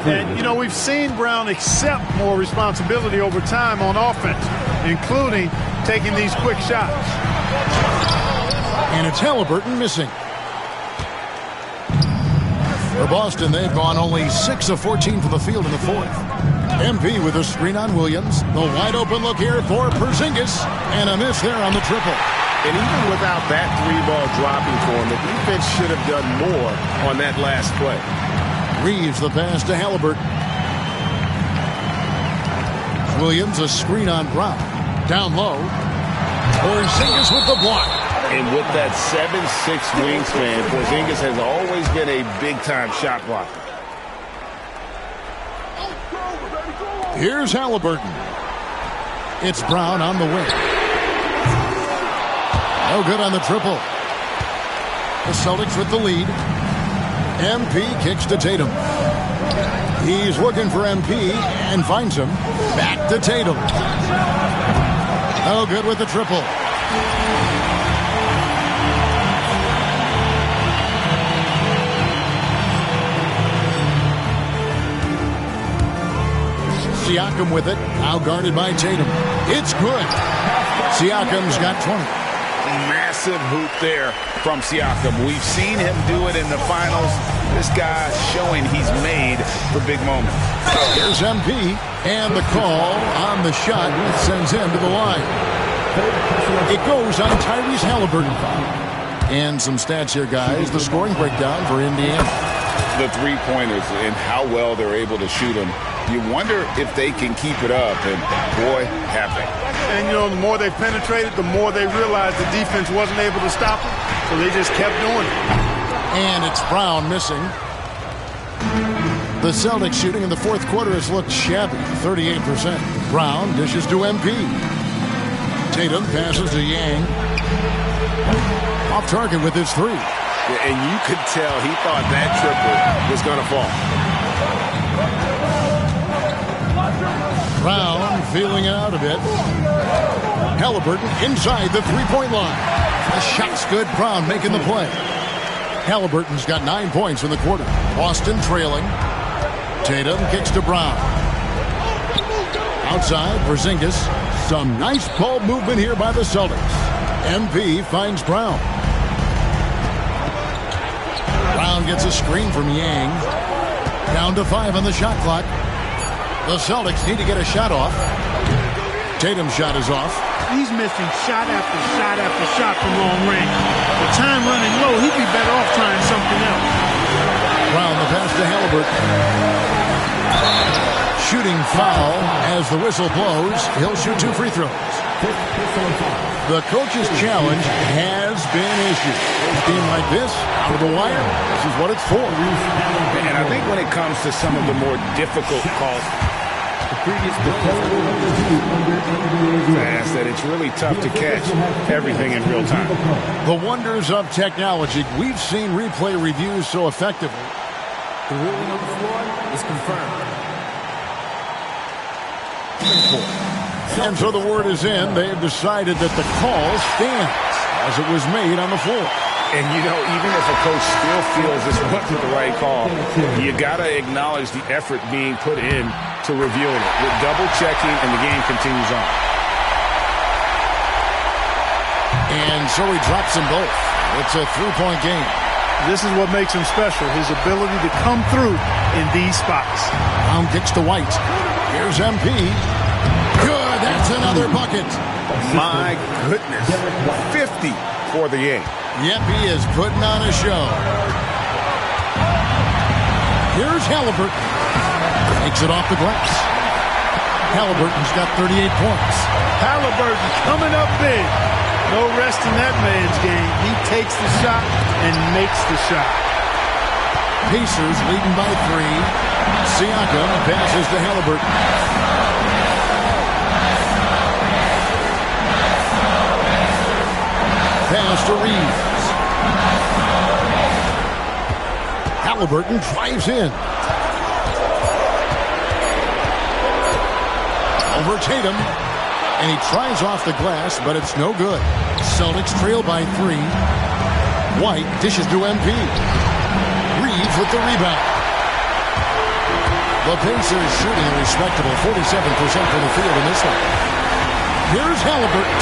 And, you know, we've seen Brown accept more responsibility over time on offense, including taking these quick shots. And it's Halliburton missing. For Boston, they've gone only 6 of 14 from the field in the 4th. MP with a screen on Williams. The wide open look here for Porzingis. And a miss there on the triple. And even without that 3-ball dropping for him, the defense should have done more on that last play. Reeves the pass to Halliburton. Williams a screen on Brown. Down low. Porzingis with the block. And with that 7'6" wingspan, Porzingis has always been a big-time shot blocker. Here's Halliburton. It's Brown on the wing. No good on the triple. The Celtics with the lead. MP kicks to Tatum. He's looking for MP and finds him. Back to Tatum. No good with the triple. Siakam with it. Now guarded by Tatum. It's good. Siakam's got 20. Massive hoop there from Siakam. We've seen him do it in the finals. This guy showing he's made for big moments. Here's MP, and the call on the shot sends him to the line. It goes on Tyrese Halliburton. And some stats here, guys. The scoring breakdown for Indiana. The three-pointers and how well they're able to shoot them. You wonder if they can keep it up, and boy, have they. And, you know, the more they penetrated, the more they realized the defense wasn't able to stop them, so they just kept doing it. And it's Brown missing. The Celtics shooting in the fourth quarter has looked shabby, 38%. Brown dishes to MP. Tatum passes to Yang. Off target with his three. Yeah, and you could tell he thought that triple was going to fall. Brown feeling it out a bit. Halliburton inside the three-point line. The shot's good. Brown making the play. Halliburton's got 9 points in the quarter. Boston trailing. Tatum kicks to Brown. Outside, Porzingis. Some nice ball movement here by the Celtics. MP finds Brown. Brown gets a screen from Yang. Down to 5 on the shot clock. The Celtics need to get a shot off. Tatum's shot is off. He's missing shot after shot after shot from long range. With time running low, he'd be better off trying something else. Brown, the pass to Halliburton. Shooting foul as the whistle blows. He'll shoot 2 free throws. The coach's challenge has been issued. A game like this, out of the wire, this is what it's for. And I think when it comes to some of the more difficult calls, fast, that it's really tough to catch everything in real time. The wonders of technology. We've seen replay reviews so effectively. The ruling on the floor is confirmed. And so the word is in. They have decided that the call stands as it was made on the floor. And, you know, even if a coach still feels this wasn't the right call, you got to acknowledge the effort being put in to reviewing it. With double-checking, and the game continues on. And so he drops them both. It's a three-point game. This is what makes him special, his ability to come through in these spots. Brown kicks to White. Here's MP. Good, that's another bucket. My goodness, 50 for the game. Yep, he is putting on a show. Here's Halliburton. Takes it off the glass. Halliburton's got 38 points. Halliburton coming up big. No rest in that man's game. He takes the shot and makes the shot. Pacers leading by 3. Siakam passes to Halliburton. Pass to Reeves. Halliburton drives in. Over Tatum. And he tries off the glass, but it's no good. Celtics trail by 3. White dishes to MP. Reeves with the rebound. The Pacers shooting a respectable 47% from the field in this one. Here's Halliburton.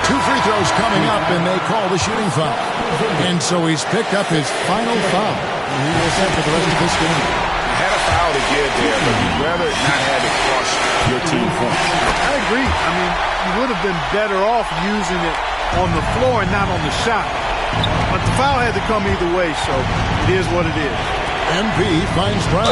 2 free throws coming up, and they call the shooting foul. And so he's picked up his final foul. And he will set for the rest of this game. Had a foul to give there, but you'd rather not have it cost your team points. I agree. I mean, you would have been better off using it on the floor and not on the shot. But the foul had to come either way, so it is what it is. MP finds Brown.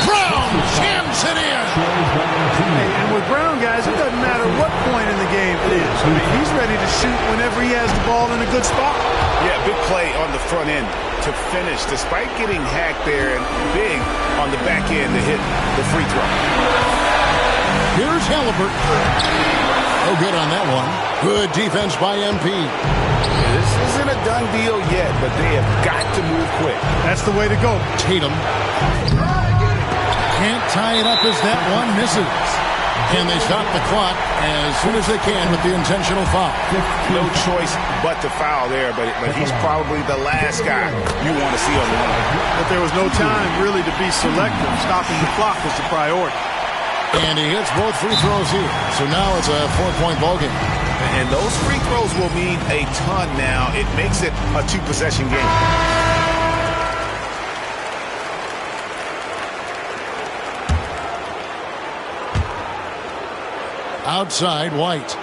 Brown jams it in. And with Brown, guys, it doesn't matter what point in the game it is. I mean, he's ready to shoot whenever he has the ball in a good spot. Yeah, big play on the front end to finish, despite getting hacked there, and big on the back end to hit the free throw. Here's Halliburton. No good on that one. Good defense by MP. This isn't a done deal yet, but they have got to move quick. That's the way to go. Tatum can't tie it up as that one misses. And they stop the clock as soon as they can with the intentional foul. No choice but to foul there, but he's probably the last guy you want to see on the line. But there was no time really to be selective. Stopping the clock was the priority. And he hits both free throws here. So now it's a 4-point ballgame. And those free throws will mean a ton now. It makes it a 2-possession game. Outside, White.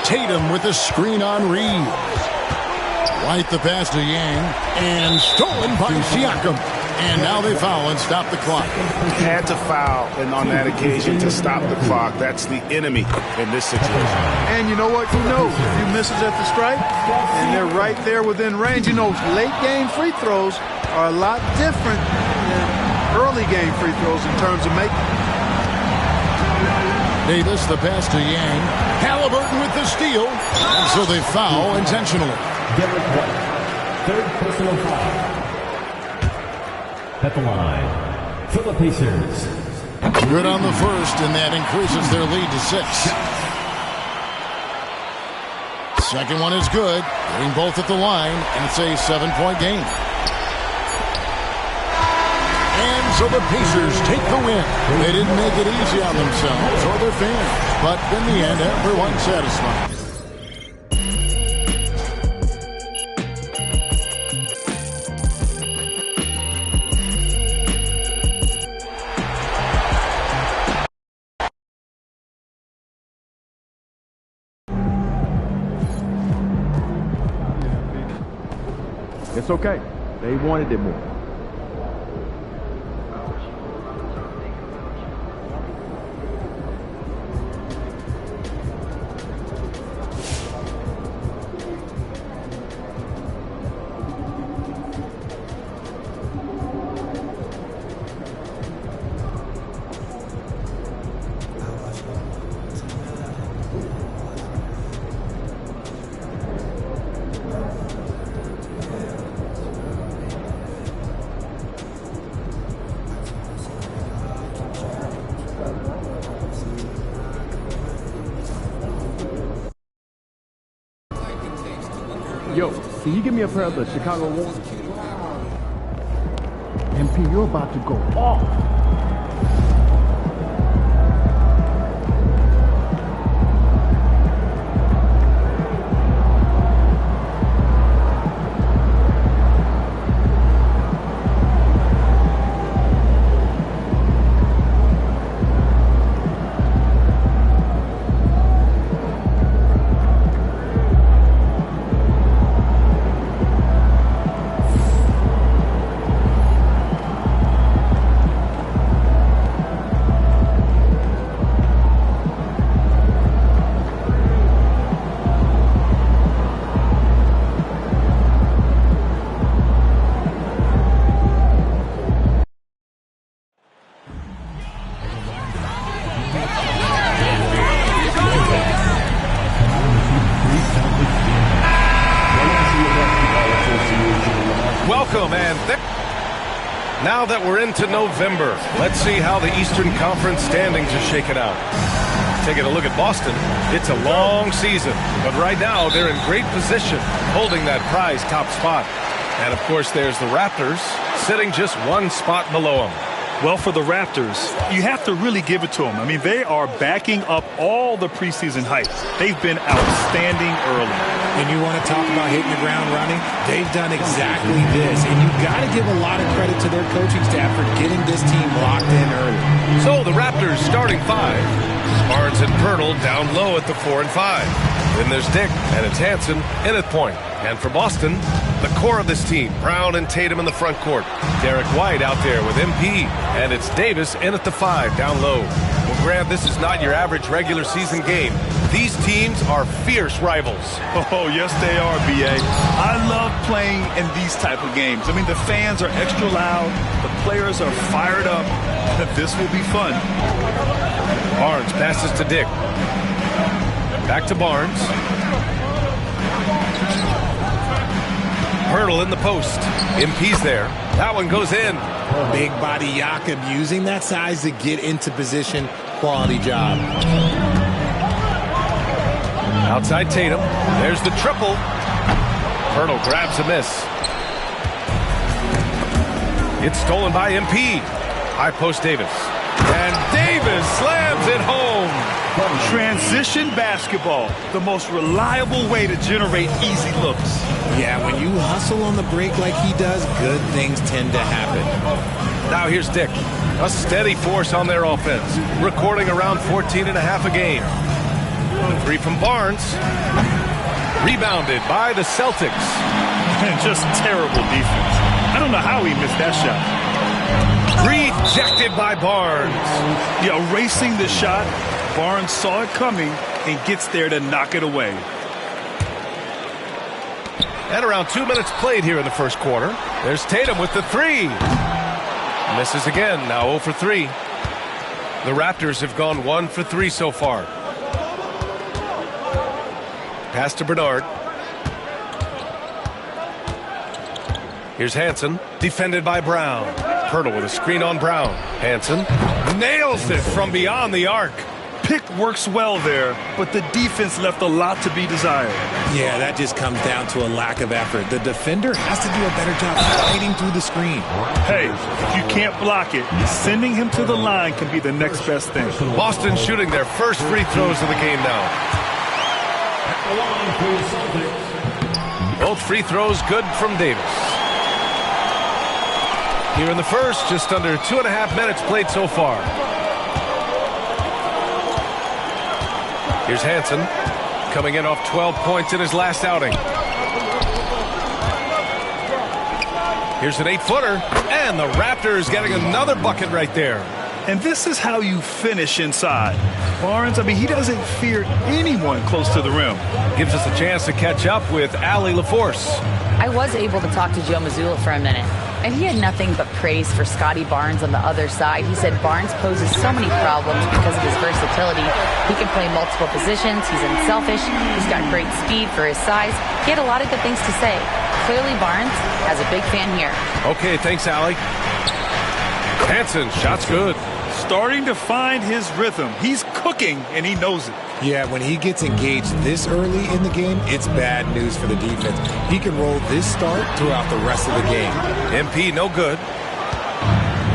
Tatum with the screen on Reeves. White the pass to Yang. And stolen by Siakam. And now they foul and stop the clock. Had to foul on that occasion to stop the clock. That's the enemy in this situation. And you know what? Who knows? A few misses at the stripe, and they're right there within range. You know, late game free throws are a lot different than early game free throws in terms of making. Davis, the pass to Yang. Halliburton with the steal. And so they foul intentionally. Derek White, third personal foul. At the line for the Pacers. Good on the first, and that increases their lead to 6. Second one is good. Getting both at the line, and it's a 7-point game. And so the Pacers take the win. They didn't make it easy on themselves or their fans, but in the end, everyone's satisfied. It's okay. They wanted it more. Yo, can you give me a pair of the Chicago ones? MP, you're about to go off. Welcome, and now that we're into November, let's see how the Eastern Conference standings are shaking out. Taking a look at Boston, it's a long season, but right now they're in great position, holding that prize top spot. And of course, there's the Raptors, sitting just one spot below them. Well, for the Raptors, you have to really give it to them. I mean, they are backing up all the preseason hype. They've been outstanding early. And you want to talk about hitting the ground running? They've done exactly this. And you got to give a lot of credit to their coaching staff for getting this team locked in early. So the Raptors starting 5. Barnes and Pirtle down low at the 4 and 5. Then there's Dick, and it's Hansen in at point. And for Boston, the core of this team, Brown and Tatum in the front court. Derek White out there with MP, and it's Davis in at the 5 down low. Well, Grant, this is not your average regular season game. These teams are fierce rivals. Oh, yes, they are, B.A. I love playing in these type of games. I mean, the fans are extra loud. The players are fired up. This will be fun. Barnes passes to Dick. Back to Barnes. Pirtle in the post. MP's there. That one goes in. Big body Jakob using that size to get into position. Quality job. Outside Tatum. There's the triple. Pirtle grabs a miss. It's stolen by MP. High post Davis. And Davis Davis slams it home. Transition basketball, the most reliable way to generate easy looks. Yeah, when you hustle on the break like he does, good things tend to happen. Now here's Dick. A steady force on their offense, recording around 14 and a half a game. The three from Barnes. Rebounded by the Celtics. And just terrible defense. I don't know how he missed that shot. Rejected by Barnes. Yeah, erasing the shot. Barnes saw it coming and gets there to knock it away. And around 2 minutes played here in the first quarter. There's Tatum with the three. Misses again, now 0 for 3. The Raptors have gone 1 for 3 so far. Pass to Bernard. Here's Hansen, defended by Brown. Pirtle with a screen on Brown. Hansen nails it from beyond the arc. Pick works well there, but the defense left a lot to be desired. Yeah, that just comes down to a lack of effort. The defender has to do a better job fighting through the screen. Hey, if you can't block it, sending him to the line can be the next best thing. Boston shooting their first free throws of the game now. Both free throws good from Davis. Here in the first, just under 2.5 minutes played so far. Here's Hansen, coming in off 12 points in his last outing. Here's an 8-footer, and the Raptors getting another bucket right there. And this is how you finish inside. Barnes, I mean, he doesn't fear anyone close to the rim. Gives us a chance to catch up with Allie LaForce. I was able to talk to Joe Mazzulla for a minute, and he had nothing but praise for Scotty Barnes on the other side. He said Barnes poses so many problems because of his versatility. He can play multiple positions. He's unselfish. He's got great speed for his size. He had a lot of good things to say. Clearly, Barnes has a big fan here. Okay, thanks, Allie. Hansen, shot's good. Starting to find his rhythm. He's cooking, and he knows it. Yeah, when he gets engaged this early in the game, it's bad news for the defense. He can roll this start throughout the rest of the game. MP, no good.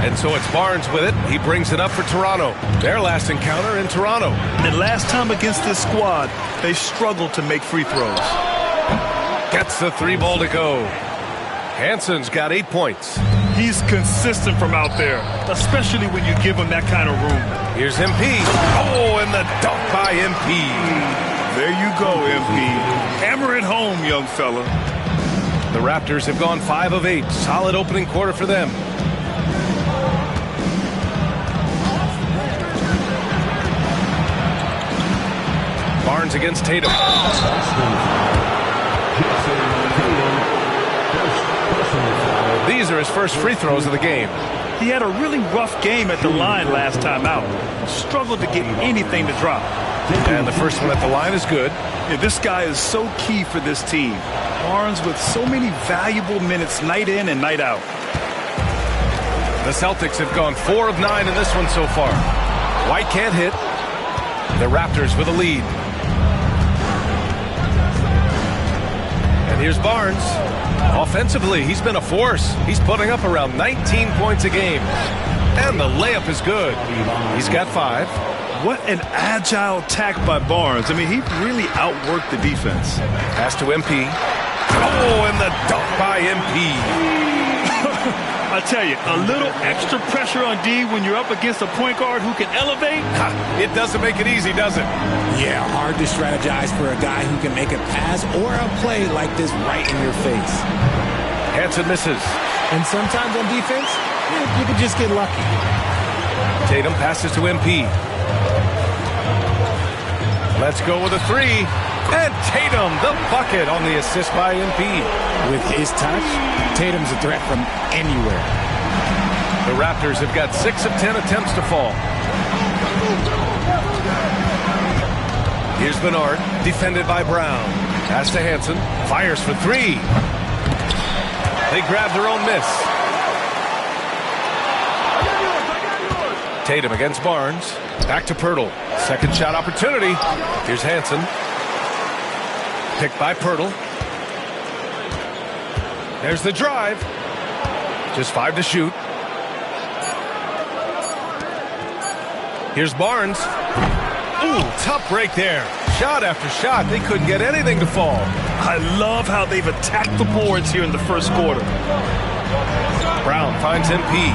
And so it's Barnes with it. He brings it up for Toronto. Their last encounter in Toronto. And last time against this squad, they struggled to make free throws. Gets the 3-ball to go. Hansen's got 8 points. He's consistent from out there, especially when you give him that kind of room. Here's MP. Oh, and the dunk by MP. There you go, MP. Hammer it home, young fella. The Raptors have gone 5 of 8. Solid opening quarter for them. Barnes against Tatum. These are his first free throws of the game. He had a really rough game at the line last time out. Struggled to get anything to drop. And the first one at the line is good. Yeah, this guy is so key for this team. Barnes with so many valuable minutes night in and night out. The Celtics have gone 4 of 9 in this one so far. White can't hit. The Raptors with a lead. And here's Barnes. Offensively, he's been a force. He's putting up around 19 points a game. And the layup is good. He's got 5. What an agile attack by Barnes. I mean, he really outworked the defense. Pass to MP. Oh, and the dunk by MP. I tell you, a little extra pressure on D when you're up against a point guard who can elevate. It doesn't make it easy, does it? Yeah, hard to strategize for a guy who can make a pass or a play like this right in your face. Hansen misses. And sometimes on defense, you can just get lucky. Tatum passes to MP. Let's go with a 3. And Tatum, the bucket on the assist by MP. With his touch, Tatum's a threat from anywhere. The Raptors have got 6 of 10 attempts to fall. Here's Bernard, defended by Brown. Pass to Hansen, fires for 3. They grab their own miss. Tatum against Barnes. Back to Pirtle. Second shot opportunity. Here's Hansen. Picked by Pirtle. There's the drive. Just 5 to shoot. Here's Barnes. Ooh, tough break there. Shot after shot. They couldn't get anything to fall. I love how they've attacked the boards here in the first quarter. Brown finds MP.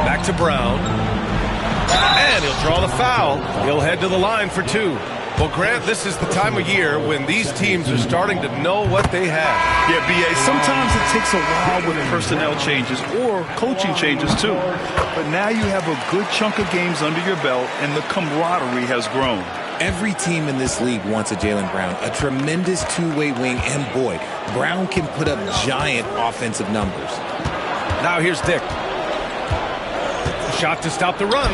Back to Brown. And he'll draw the foul. He'll head to the line for 2. Well, Grant, this is the time of year when these teams are starting to know what they have. Yeah, B.A., sometimes it takes a while with personnel changes or coaching changes, too. But now you have a good chunk of games under your belt, and the camaraderie has grown. Every team in this league wants a Jaylen Brown, a tremendous two-way wing, and boy, Brown can put up giant offensive numbers. Now here's Dick. Shot to stop the run.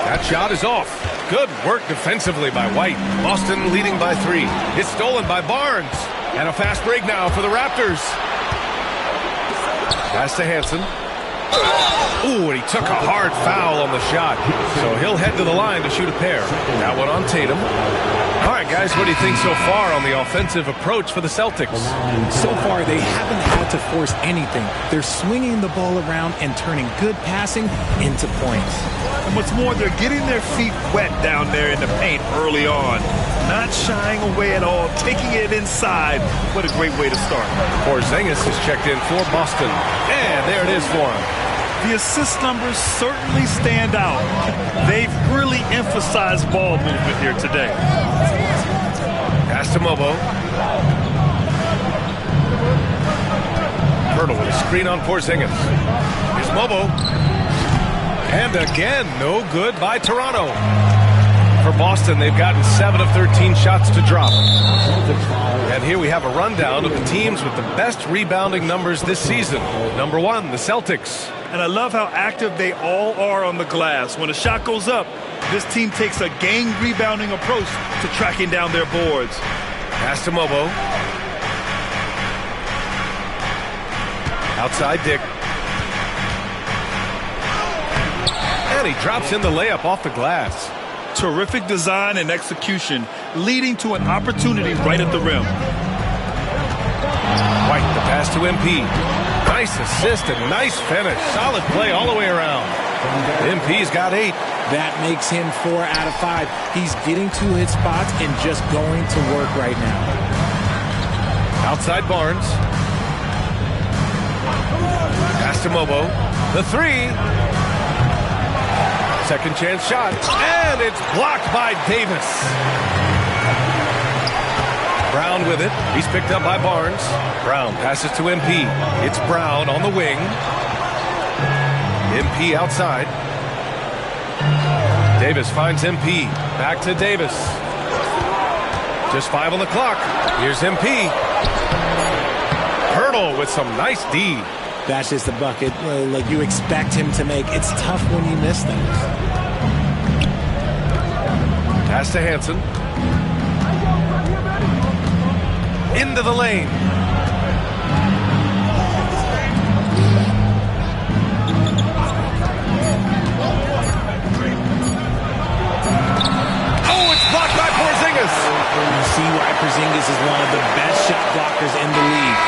That shot is off. Good work defensively by White. Boston leading by 3. It's stolen by Barnes. And a fast break now for the Raptors. Pass to Hansen. Ooh, and he took a hard foul on the shot. So he'll head to the line to shoot a pair. That one on Tatum. All right, guys, what do you think so far on the offensive approach for the Celtics? So far, they haven't had to force anything. They're swinging the ball around and turning good passing into points. And what's more, they're getting their feet wet down there in the paint early on. Not shying away at all, taking it inside. What a great way to start. Porzingis is checked in for Boston. And there it is for him. The assist numbers certainly stand out. They've really emphasized ball movement here today. Pass to Mobo. Pirtle with a screen on Porzingis. Here's Mobo. And again, no good by Toronto. For Boston, they've gotten 7 of 13 shots to drop. And here we have a rundown of the teams with the best rebounding numbers this season. Number 1, the Celtics. And I love how active they all are on the glass. When a shot goes up, this team takes a game rebounding approach to tracking down their boards. Pass to Mobo. Outside Dick. And he drops in the layup off the glass. Terrific design and execution, leading to an opportunity right at the rim. White, the pass to MP. Nice assist and nice finish. Solid play all the way around. MP's got 8. That makes him 4 out of 5. He's getting to his spots and just going to work right now. Outside Barnes. Pass to Mobo. The 3. Second chance shot. And it's blocked by Davis. Brown with it. He's picked up by Barnes. Brown passes to MP. It's Brown on the wing. MP outside. Davis finds MP. Back to Davis. Just 5 on the clock. Here's MP. Pirtle with some nice D. That's just a bucket like you expect him to make. It's tough when you miss those. Pass to Hansen. Into the lane. Oh, it's blocked by Porzingis. You see why Porzingis is one of the best shot blockers in the league.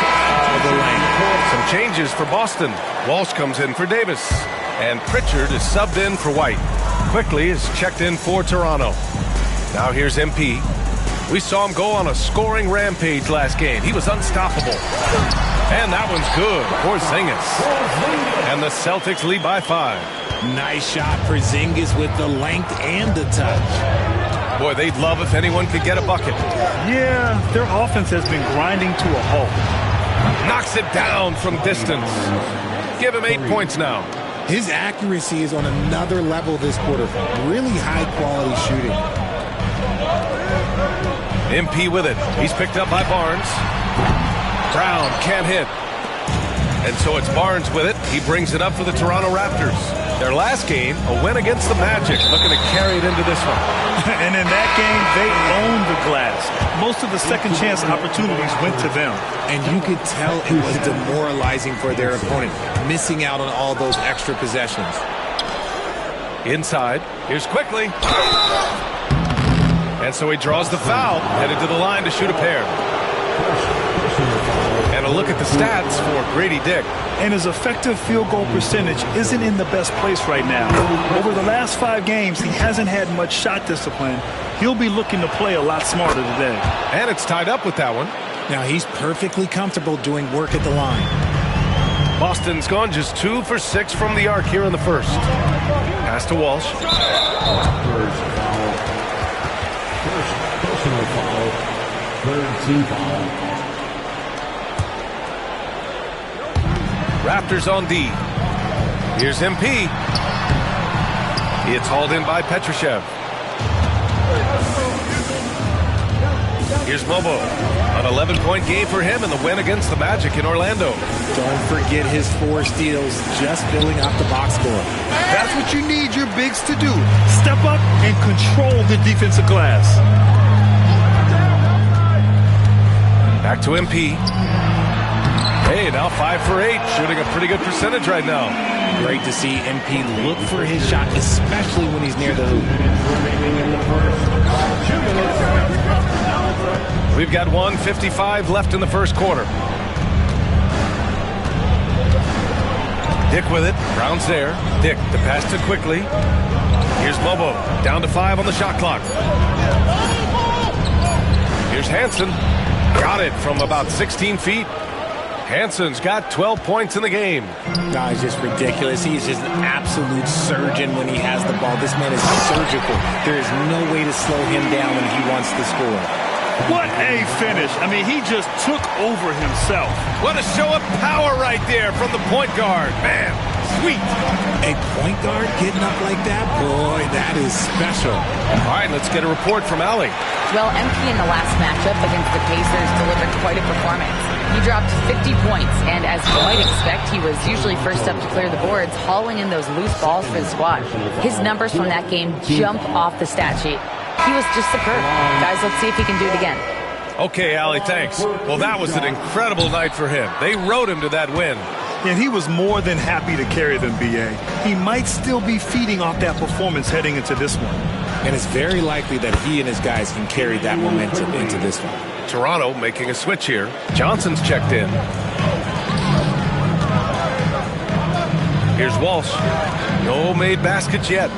All the lane. Some changes for Boston. Walsh comes in for Davis. And Pritchard is subbed in for White. Quickly is checked in for Toronto. Now here's MP. We saw him go on a scoring rampage last game. He was unstoppable. And that one's good. Porzingis. And the Celtics lead by 5. Nice shot. Porzingis with the length and the touch. Boy, they'd love if anyone could get a bucket. Yeah, their offense has been grinding to a halt. Knocks it down from distance. Give him 8 points now. His accuracy is on another level this quarter. Really high quality shooting. MP with it. He's picked up by Barnes. Brown can't hit. And so it's Barnes with it. He brings it up for the Toronto Raptors. Their last game, a win against the Magic. Looking to carry it into this one. And in that game, they owned the glass. Most of the second chance opportunities went to them. And you could tell it was demoralizing for their opponent, missing out on all those extra possessions. Inside. Here's Quickly. And so he draws the foul, headed to the line to shoot a pair. And a look at the stats for Grady Dick. And his effective field goal percentage isn't in the best place right now. Over the last 5 games, he hasn't had much shot discipline. He'll be looking to play a lot smarter today. And it's tied up with that one. Now he's perfectly comfortable doing work at the line. Boston's gone just 2 for 6 from the arc here in the first. Pass to Walsh. First personal foul. Third team foul. Raptors on D. Here's MP. It's hauled in by Petrushev. Here's Mobo. An 11-point game for him in the win against the Magic in Orlando. Don't forget his 4 steals, just filling up the box score. That's what you need your bigs to do. Step up and control the defensive glass. Back to MP. Hey, now 5 for 8, shooting a pretty good percentage right now. Great to see MP look for his shot, especially when he's near the hoop. We've got 1:55 left in the first quarter. Dick with it. Brown's there. Dick, the pass to quickly. Here's Mobo. Down to 5 on the shot clock. Here's Hansen. Got it from about 16 feet. Hansen's got 12 points in the game. No, it's just ridiculous. He's just an absolute surgeon when he has the ball. This man is surgical. There is no way to slow him down when he wants to score. What a finish. I mean, he just took over himself. What a show of power right there from the point guard. Man, sweet. A point guard getting up like that? Boy, that is special. All right, let's get a report from Allie. Well, MP in the last matchup against the Pacers delivered quite a performance. He dropped 50 points, and as you might expect, he was usually first up to clear the boards, hauling in those loose balls for the squad. His numbers from that game jump off the stat sheet. He was just superb. Guys, let's see if he can do it again. Okay, Allie, thanks. Well, that was an incredible night for him. They rode him to that win. And he was more than happy to carry them, B.A. He might still be feeding off that performance heading into this one. And it's very likely that he and his guys can carry that momentum into this one. Toronto making a switch here. Johnson's checked in. Here's Walsh. No made baskets yet.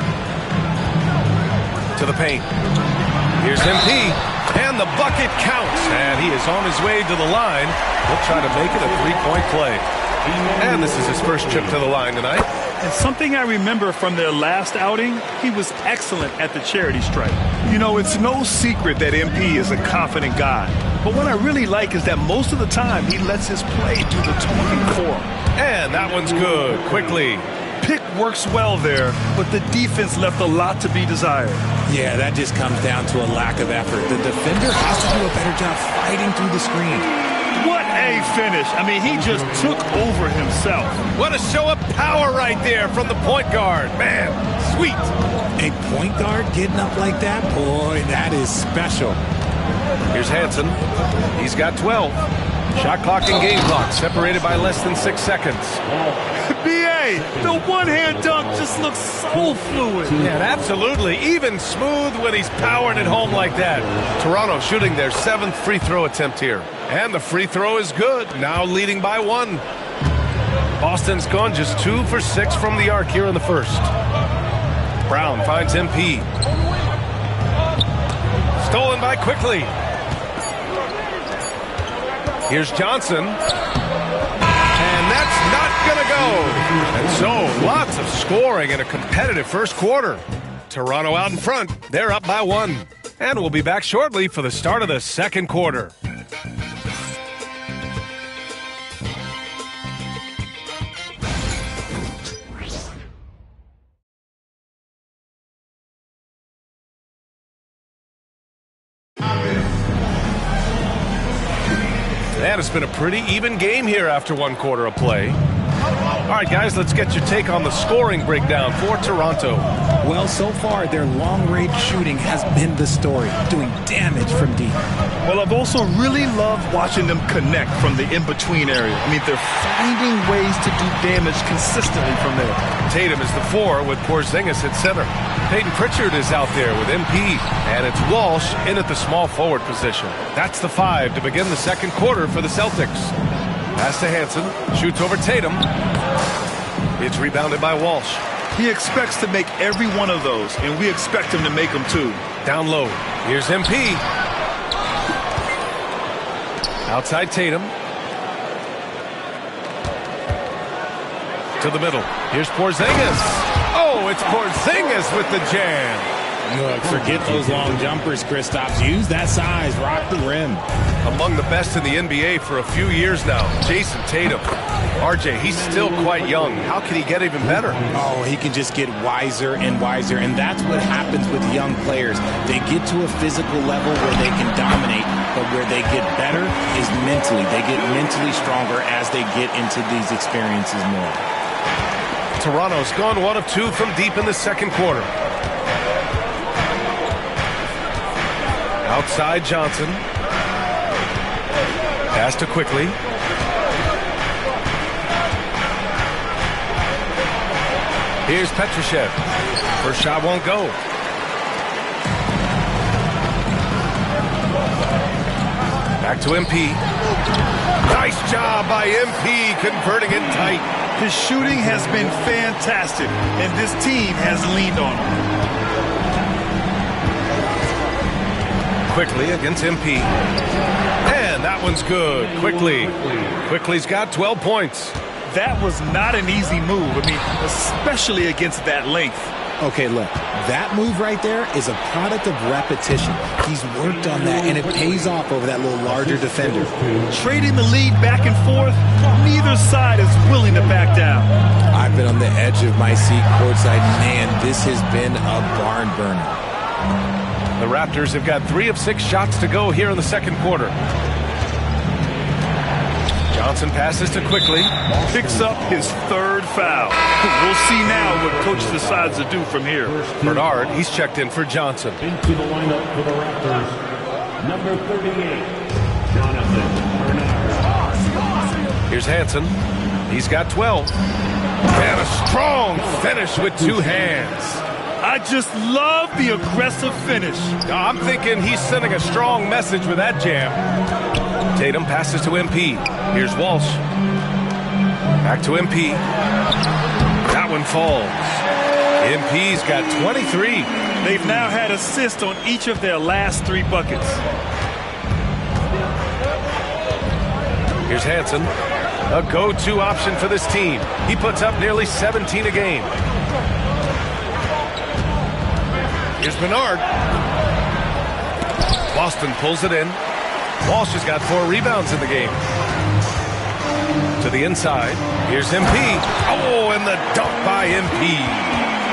To the paint. Here's MP. And the bucket counts. And he is on his way to the line. He'll try to make it a 3-point play. And this is his first trip to the line tonight. And something I remember from their last outing, he was excellent at the charity stripe. You know, it's no secret that MP is a confident guy. But what I really like is that most of the time he lets his play do the talking for him. And that one's good. Quickly. Pick works well there, but the defense left a lot to be desired. Yeah, that just comes down to a lack of effort. The defender has to do a better job fighting through the screen. What a finish. I mean, he just took over himself. What a show of power right there from the point guard. Man, sweet. A point guard getting up like that? Boy, that is special. Here's Hansen. He's got 12. Shot clock and game clock separated by less than 6 seconds. B.A., the one-hand dunk just looks so fluid. Yeah, absolutely. Even smooth when he's powering it home like that. Toronto shooting their 7th free throw attempt here. And the free throw is good, now leading by 1. Boston's gone just 2 for 6 from the arc here in the first. Brown finds MP. Stolen by Quickly. Here's Johnson. And that's not going to go. And so, lots of scoring in a competitive first quarter. Toronto out in front. They're up by 1. And we'll be back shortly for the start of the second quarter. And it's been a pretty even game here after 1 quarter of play. All right, guys, let's get your take on the scoring breakdown for Toronto. Well, so far, their long-range shooting has been the story, doing damage from deep. Well, I've also really loved watching them connect from the in-between area. I mean, they're finding ways to do damage consistently from there. Tatum is the 4 with Porzingis at center. Peyton Pritchard is out there with MP. And it's Walsh in at the small forward position. That's the 5 to begin the second quarter for the Celtics. Pass to Hansen. Shoots over Tatum. It's rebounded by Walsh. He expects to make every one of those, and we expect him to make them too. Down low. Here's MP. Outside Tatum. To the middle. Here's Porzingis. Oh, it's Porzingis with the jam. Look, forget those long jumpers, Kristaps. Use that size. Rock the rim. Among the best in the NBA for a few years now, Jason Tatum. RJ, he's still quite young. How can he get even better? Oh, he can just get wiser and wiser, and that's what happens with young players. They get to a physical level where they can dominate, but where they get better is mentally. They get mentally stronger as they get into these experiences more. Toronto's gone 1 of 2 from deep in the second quarter. Outside Johnson. Pass to Quickly. Here's Petrushev. First shot won't go. Back to MP. Nice job by MP converting it tight. His shooting has been fantastic, and this team has leaned on him. Quickly against MP. And that one's good. Quickly's got 12 points. That was not an easy move. I mean, especially against that length. Okay, look, that move right there is a product of repetition. He's worked on that, and it pays off over that little larger defender. Trading the lead back and forth, neither side is willing to back down. I've been on the edge of my seat courtside. Man, this has been a barn burner. The Raptors have got 3 of 6 shots to go here in the second quarter. Johnson passes to Quickly. Picks up his 3rd foul. We'll see now what coach decides to do from here. Bernard, he's checked in for Johnson. Into the lineup for the Raptors, number 38, Jonathan Bernard. Here's Hansen. He's got 12. And a strong finish with 2 hands. I just love the aggressive finish. I'm thinking he's sending a strong message with that jam. Tatum passes to MP. Here's Walsh. Back to MP. That one falls. MP's got 23. They've now had assists on each of their last 3 buckets. Here's Hansen. A go-to option for this team. He puts up nearly 17 a game. Here's Bernard. Boston pulls it in. Walsh has got 4 rebounds in the game. To the inside. Here's MP. Oh, and the dunk by MP.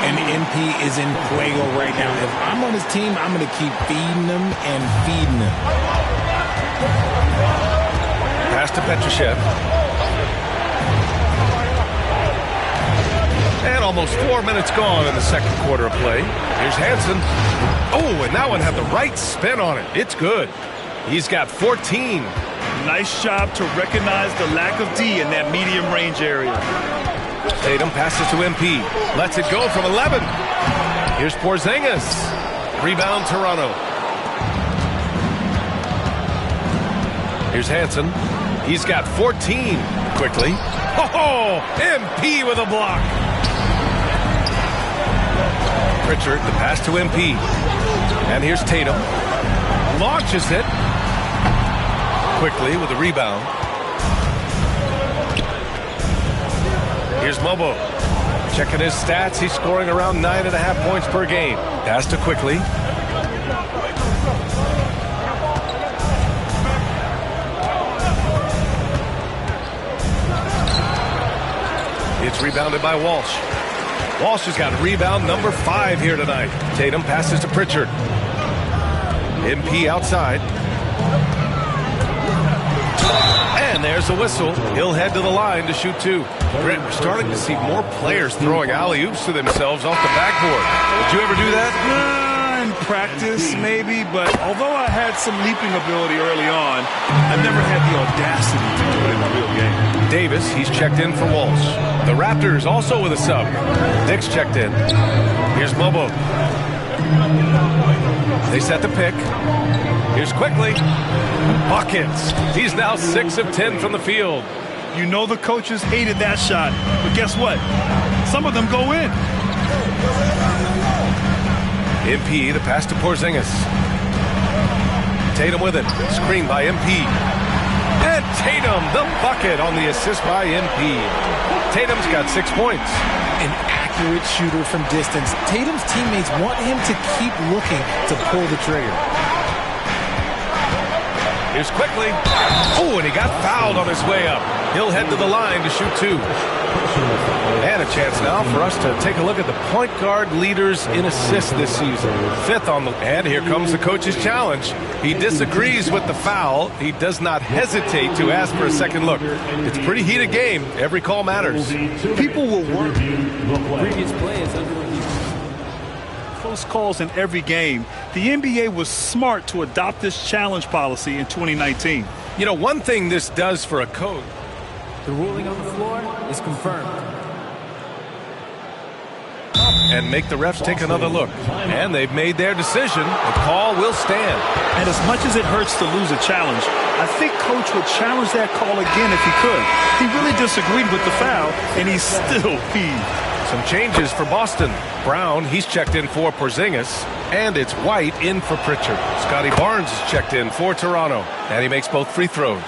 And MP is in fuego right now. If I'm on his team, I'm going to keep feeding him and feeding him. Pass to Petrushev. And almost 4 minutes gone in the second quarter of play. Here's Hansen. Oh, and that one had the right spin on it. It's good. He's got 14. Nice job to recognize the lack of D in that medium range area. Tatum passes to MP. Lets it go from 11. Here's Porzingis. Rebound Toronto. Here's Hansen. He's got 14. Quickly. Oh, MP with a block. Pritchard, the pass to MP. And here's Tatum. Launches it. Quickly with a rebound. Here's Mobo. Checking his stats. He's scoring around 9.5 points per game. Pass to Quickly. It's rebounded by Walsh. Walsh has got rebound number 5 here tonight. Tatum passes to Pritchard. MP outside. And there's a whistle. He'll head to the line to shoot 2. Brent, we're starting to see more players throwing alley-oops to themselves off the backboard. Did you ever do that? In practice, maybe, but although I had some leaping ability early on, I never had the audacity to do it in the real game. Davis, he's checked in for Walsh. The Raptors also with a sub. Dick's checked in. Here's Mobo. They set the pick. Here's Quickly. Buckets. He's now 6 of 10 from the field. You know the coaches hated that shot, but guess what? Some of them go in. MP, the pass to Porzingis. Tatum with it. Screen by MP. And Tatum, the bucket on the assist by MP. Tatum's got 6 points. An accurate shooter from distance. Tatum's teammates want him to keep looking to pull the trigger. Here's quickly. Oh, and he got fouled on his way up. He'll head to the line to shoot 2. And a chance now for us to take a look at the point guard leaders in assists this season. 5th on the... And here comes the coach's challenge. He disagrees with the foul. He does not hesitate to ask for a second look. It's a pretty heated game. Every call matters. People will work. Previous play is under review. Close calls in every game. The NBA was smart to adopt this challenge policy in 2019. You know, one thing this does for a coach. The ruling on the floor is confirmed. And make the refs take another look. And they've made their decision. The call will stand. And as much as it hurts to lose a challenge, I think Coach would challenge that call again if he could. He really disagreed with the foul, and he's still peeved. Some changes for Boston. Brown, he's checked in for Porzingis. And it's White in for Pritchard. Scotty Barnes is checked in for Toronto. And he makes both free throws.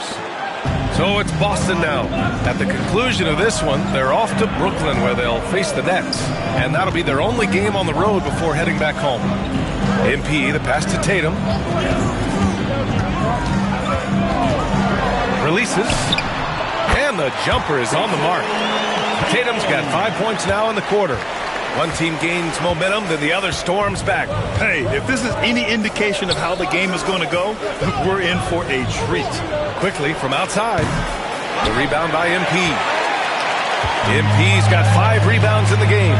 So it's Boston now. At the conclusion of this one, they're off to Brooklyn where they'll face the Nets. And that'll be their only game on the road before heading back home. MP, the pass to Tatum. Releases. And the jumper is on the mark. Tatum's got 5 points now in the quarter. One team gains momentum, then the other storms back. Hey, if this is any indication of how the game is going to go, we're in for a treat. Quickly from outside. The rebound by MP. MP's got 5 rebounds in the game.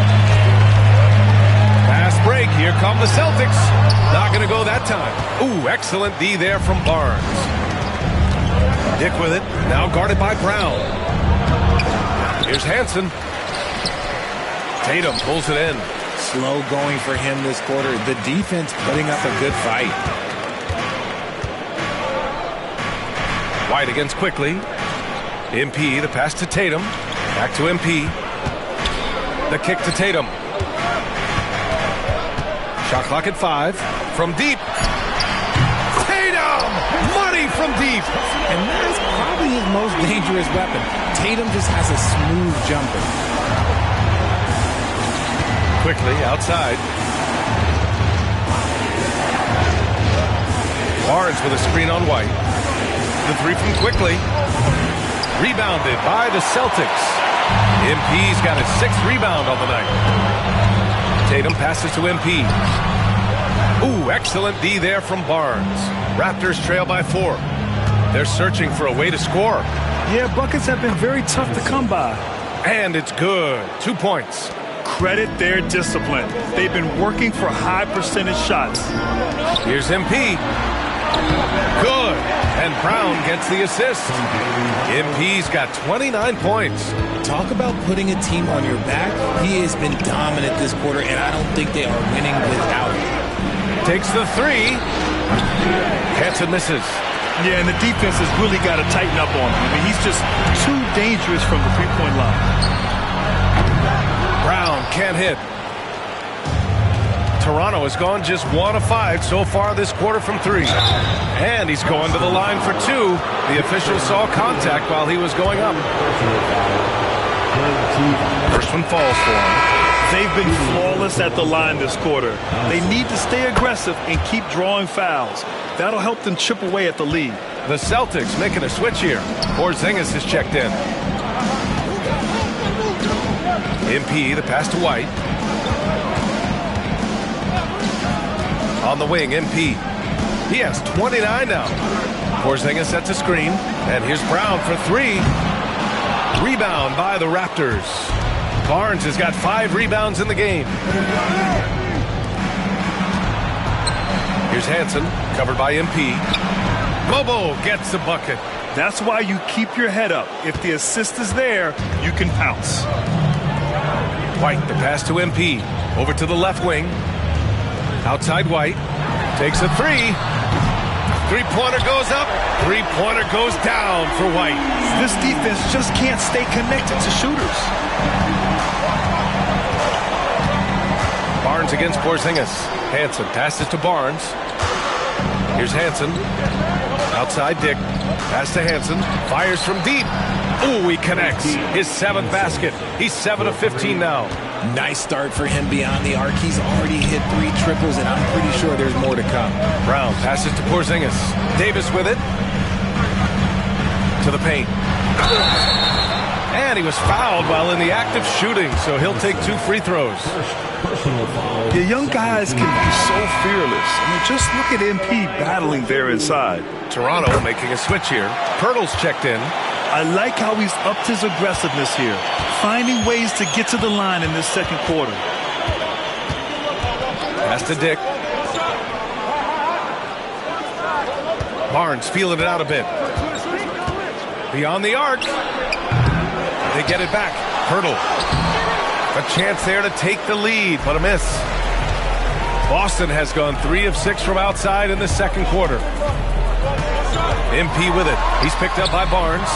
Fast break. Here come the Celtics. Not going to go that time. Ooh, excellent D there from Barnes. Dick with it. Now guarded by Brown. Here's Hansen. Tatum pulls it in. Slow going for him this quarter. The defense putting up a good fight. White against quickly. MP, the pass to Tatum. Back to MP. The kick to Tatum. Shot clock at 5. From deep. Tatum! Money from deep! And that's probably his most dangerous weapon. Tatum just has a smooth jumper. Quickly outside. Barnes with a screen on White. The 3 from quickly. Rebounded by the Celtics. MP's got his 6th rebound on the night. Tatum passes to MP. Ooh, excellent D there from Barnes. Raptors trail by 4. They're searching for a way to score. Yeah, buckets have been very tough to come by. And it's good. 2 points. Credit their discipline. They've been working for high percentage shots. Here's MP. Good. And Brown gets the assist. MP's got 29 points. Talk about putting a team on your back. He has been dominant this quarter, and I don't think they are winning without him. Takes the 3. Hansen misses. Yeah, and the defense has really got to tighten up on him. I mean, he's just too dangerous from the three-point line. Brown can't hit. Toronto has gone just 1 of 5 so far this quarter from 3. And he's going to the line for 2. The official saw contact while he was going up. First one falls for him. They've been flawless at the line this quarter. They need to stay aggressive and keep drawing fouls. That'll help them chip away at the lead. The Celtics making a switch here. Porzingis is checked in. MP, the pass to White. On the wing, MP. He has 29 now. Porzingis sets a screen. And here's Brown for 3. Rebound by the Raptors. Barnes has got 5 rebounds in the game. Here's Hansen, covered by MP. Bobo gets the bucket. That's why you keep your head up. If the assist is there, you can pounce. White, the pass to MP. Over to the left wing. Outside White. Takes a 3. Three-pointer goes up. Three-pointer goes down for White. This defense just can't stay connected to shooters. Barnes against Porzingis. Hansen passes to Barnes. Here's Hansen. Outside Dick. Pass to Hansen. Fires from deep. Ooh, he connects. His 7th basket. He's 7 of 15 now. Nice start for him beyond the arc. He's already hit 3 triples, and I'm pretty sure there's more to come. Brown passes to Porzingis. Davis with it. To the paint. And he was fouled while in the act of shooting, so he'll take 2 free throws. The young guys can be so fearless. I mean, just look at MP battling there inside. Toronto making a switch here. Pirtle's checked in. I like how he's upped his aggressiveness here, finding ways to get to the line in this second quarter. Pass to Dick. Barnes feeling it out a bit. Beyond the arc. They get it back. Pirtle. A chance there to take the lead, but a miss. Boston has gone 3 of 6 from outside in the second quarter. MP with it. He's picked up by Barnes.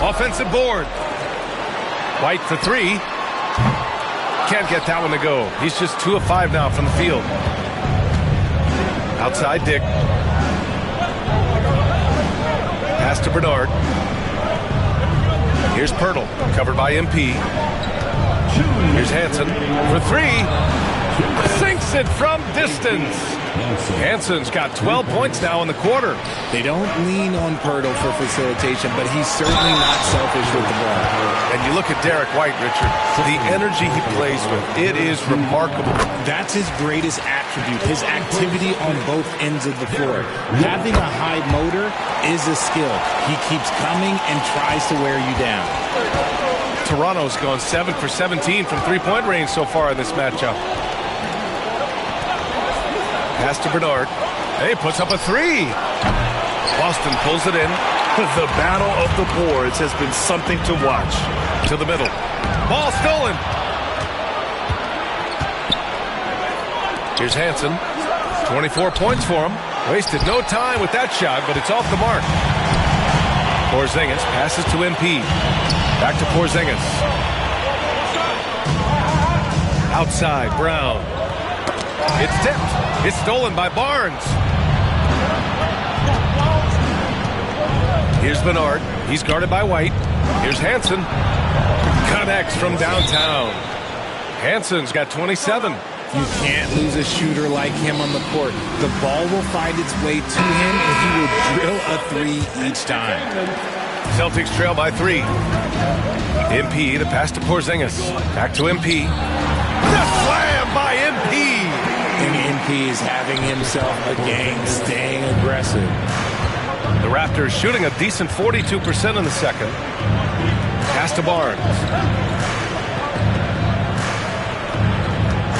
Offensive board. White for 3. Can't get that one to go. He's just 2 of 5 now from the field. Outside Dick. Pass to Bernard. Here's Pirtle, covered by MP. Here's Hansen for 3. Sinks it from distance. Hansen's got 12 points now in the quarter. They don't lean on Pirtle for facilitation, but he's certainly not selfish with the ball. And you look at Derek White, Richard, the energy he plays with, it is remarkable. That's his greatest attribute, his activity on both ends of the floor. Having a high motor is a skill. He keeps coming and tries to wear you down. Toronto's gone 7 for 17 from three-point range so far in this matchup. Pass to Bernard. He puts up a 3. Boston pulls it in. The battle of the boards has been something to watch. To the middle. Ball stolen. Here's Hansen. 24 points for him. Wasted no time with that shot, but it's off the mark. Porzingis passes to MP. Back to Porzingis. Outside, Brown. It's tipped. It's stolen by Barnes. Here's Bernard. He's guarded by White. Here's Hansen. Connects from downtown. Hansen's got 27. You can't lose a shooter like him on the court. The ball will find its way to him, and he will drill a 3 each time. Celtics trail by 3. MP, the pass to Porzingis. Back to MP. The slam by MP. And MP is having himself a game, staying aggressive. The Raptors shooting a decent 42% in the second. Pass to Barnes.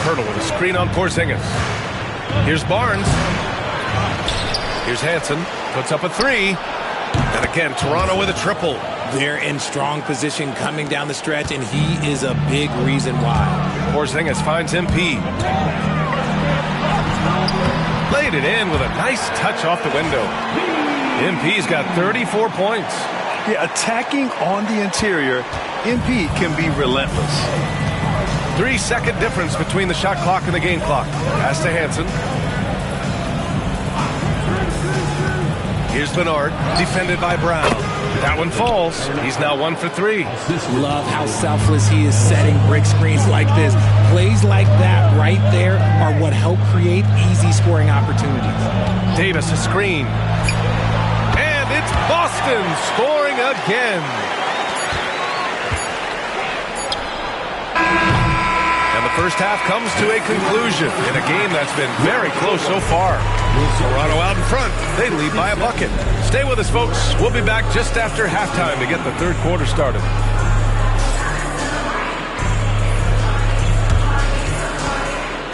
Pirtle with a screen on Porzingis. Here's Barnes. Here's Hansen. Puts up a 3. And again, Toronto with a triple. They're in strong position coming down the stretch, and he is a big reason why. Porzingis finds MP. Laid it in with a nice touch off the window. MP's got 34 points. Yeah, attacking on the interior, MP can be relentless. 3-second difference between the shot clock and the game clock. Pass to Hansen. Here's Bernard, defended by Brown. That one falls. He's now 1 for 3. Love how selfless he is setting brick screens like this. Plays like that right there are what help create easy scoring opportunities. Davis a screen. And it's Boston scoring again. And the first half comes to a conclusion in a game that's been very close so far. Toronto out in front. They lead by a bucket. Stay with us, folks. We'll be back just after halftime to get the third quarter started.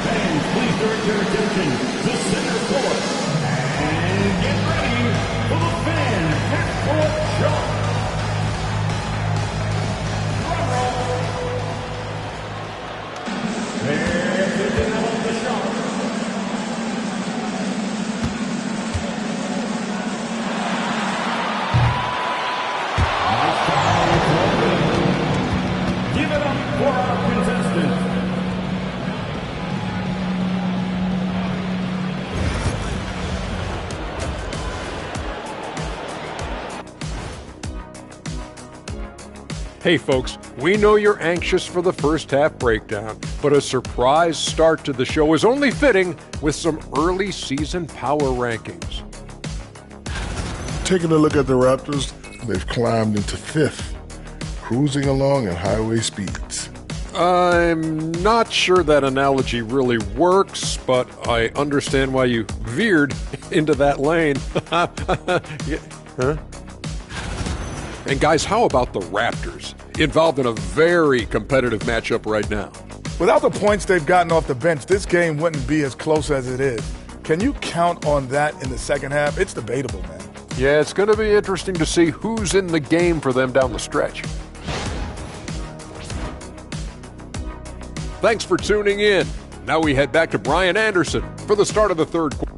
Fans, please direct your attention to center court. And get ready for the fan half-court show. Hey folks, we know you're anxious for the first half breakdown, but a surprise start to the show is only fitting with some early season power rankings. Taking a look at the Raptors, they've climbed into 5th, cruising along at highway speeds. I'm not sure that analogy really works, but I understand why you veered into that lane. Huh? And guys, how about the Raptors? Involved in a very competitive matchup right now. Without the points they've gotten off the bench, this game wouldn't be as close as it is. Can you count on that in the second half? It's debatable, man. Yeah, it's going to be interesting to see who's in the game for them down the stretch. Thanks for tuning in. Now we head back to Brian Anderson for the start of the third quarter.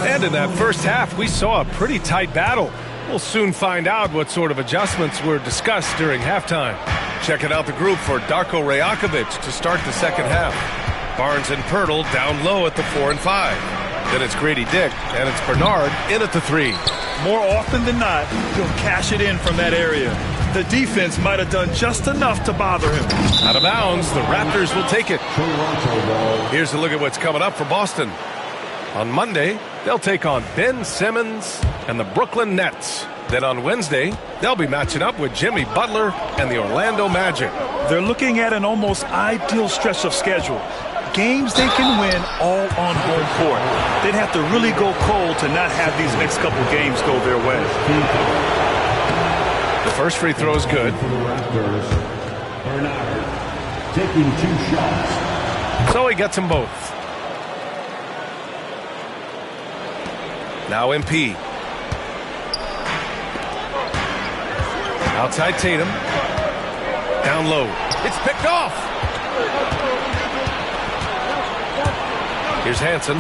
And in that first half, we saw a pretty tight battle. We'll soon find out what sort of adjustments were discussed during halftime. Checking out the group for Darko Rajakovic to start the second half. Barnes and Pirtle down low at the 4 and 5. Then it's Grady Dick, and it's Bernard in at the 3. More often than not, he'll cash it in from that area. The defense might have done just enough to bother him. Out of bounds, the Raptors will take it. Here's a look at what's coming up for Boston. On Monday, they'll take on Ben Simmons and the Brooklyn Nets. Then on Wednesday, they'll be matching up with Jimmy Butler and the Orlando Magic. They're looking at an almost ideal stretch of schedule. Games they can win all on home court. They'd have to really go cold to not have these next couple games go their way. The first free throw is good. For the Raptors, Bernard taking 2 shots. So he gets them both. Now MP. Outside Tatum. Down low. It's picked off. Here's Hansen.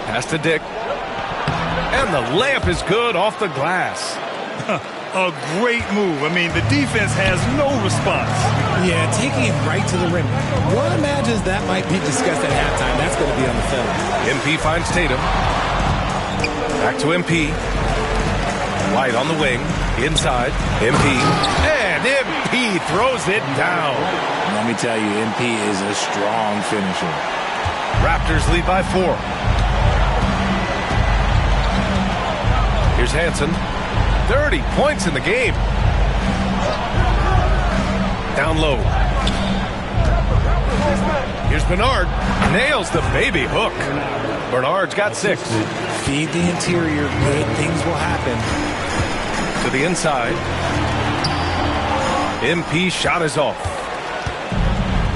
Pass to Dick. And the layup is good off the glass. A great move. I mean, the defense has no response. Yeah, taking it right to the rim. One imagines that might be discussed at halftime. That's going to be on the film. MP finds Tatum. Back to MP. White on the wing. Inside. MP. And MP throws it down. Let me tell you, MP is a strong finisher. Raptors lead by 4. Here's Hansen. 30 points in the game. Down low. Here's Bernard. Nails the baby hook. Bernard's got 6. Feed the interior. Good things will happen. To the inside. MP shot is off.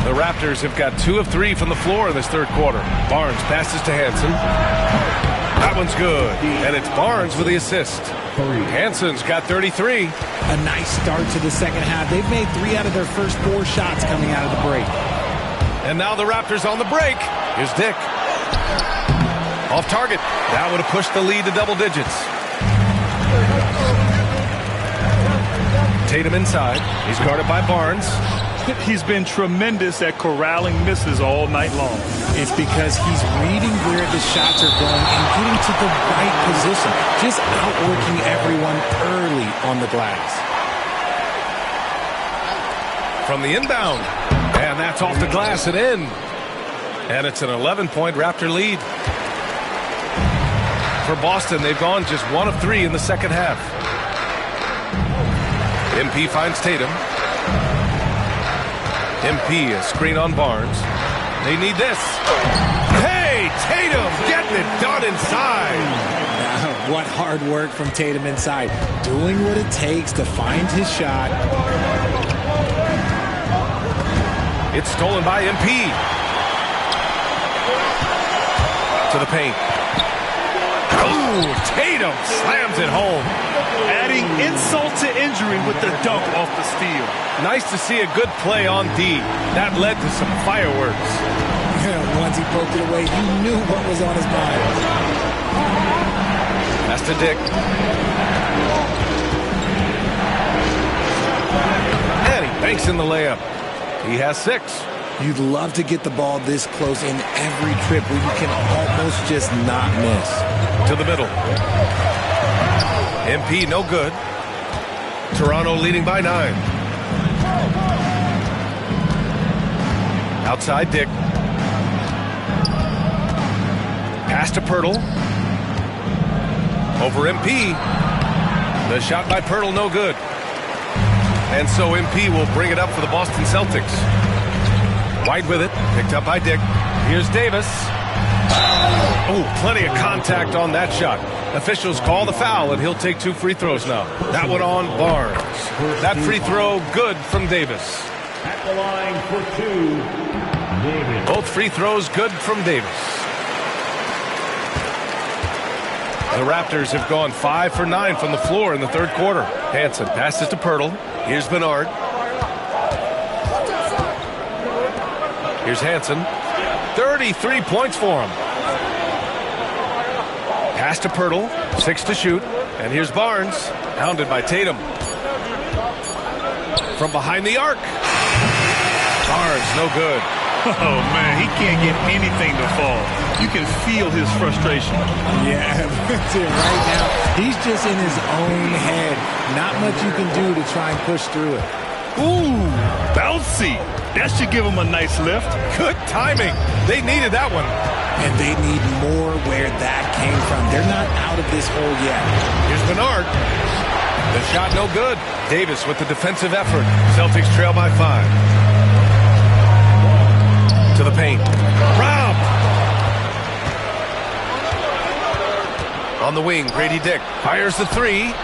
The Raptors have got 2 of 3 from the floor in this third quarter. Barnes passes to Hansen. That one's good. And it's Barnes with the assist. Hansen's got 33. A nice start to the second half. They've made 3 out of their first 4 shots coming out of the break. And now the Raptors on the break. Here's Dick. Off target. That would have pushed the lead to double digits. Tatum inside. He's guarded by Barnes. He's been tremendous at corralling misses all night long. It's because he's reading where the shots are going and getting to the right position. Just outworking everyone early on the glass. From the inbound. And that's off the glass and in. And it's an 11-point Raptor lead. For Boston, they've gone just 1 of 3 in the second half. MP finds Tatum. MP, a screen on Barnes. They need this. Hey, Tatum getting it done inside. What hard work from Tatum inside. Doing what it takes to find his shot. It's stolen by MP. To the paint. Oh, Tatum slams it home. Adding insult to injury with the dunk off the steal. Nice to see a good play on D. That led to some fireworks. Once he poked it away, you knew what was on his mind. Pass to Dick. And he banks in the layup. He has 6. You'd love to get the ball this close in every trip where you can almost just not miss. To the middle. MP no good. Toronto leading by 9. Outside Dick. Pass to Pirtle. Over MP. The shot by Pirtle no good. And so MP will bring it up for the Boston Celtics. White with it. Picked up by Dick. Here's Davis. Oh, plenty of contact on that shot. Officials call the foul, and he'll take 2 free throws now. That one on Barnes. That free throw good from Davis. At the line for 2, Davis. Both free throws good from Davis. The Raptors have gone 5 for 9 from the floor in the third quarter. Hansen passes to Pirtle. Here's Bernard. Here's Hansen. 33 points for him. Pass to Pirtle. 6 to shoot. And here's Barnes. Hounded by Tatum. From behind the arc. Barnes, no good. Oh, man, he can't get anything to fall. You can feel his frustration. Yeah, that's it right now. He's just in his own head. Not much you can do to try and push through it. Ooh, bouncy. That should give him a nice lift. Good timing. They needed that one. And they need more where that came from. They're not out of this hole yet. Here's Bernard. The shot no good. Davis with the defensive effort. Celtics trail by 5. To the paint. Rob! On the wing, Grady Dick fires the 3.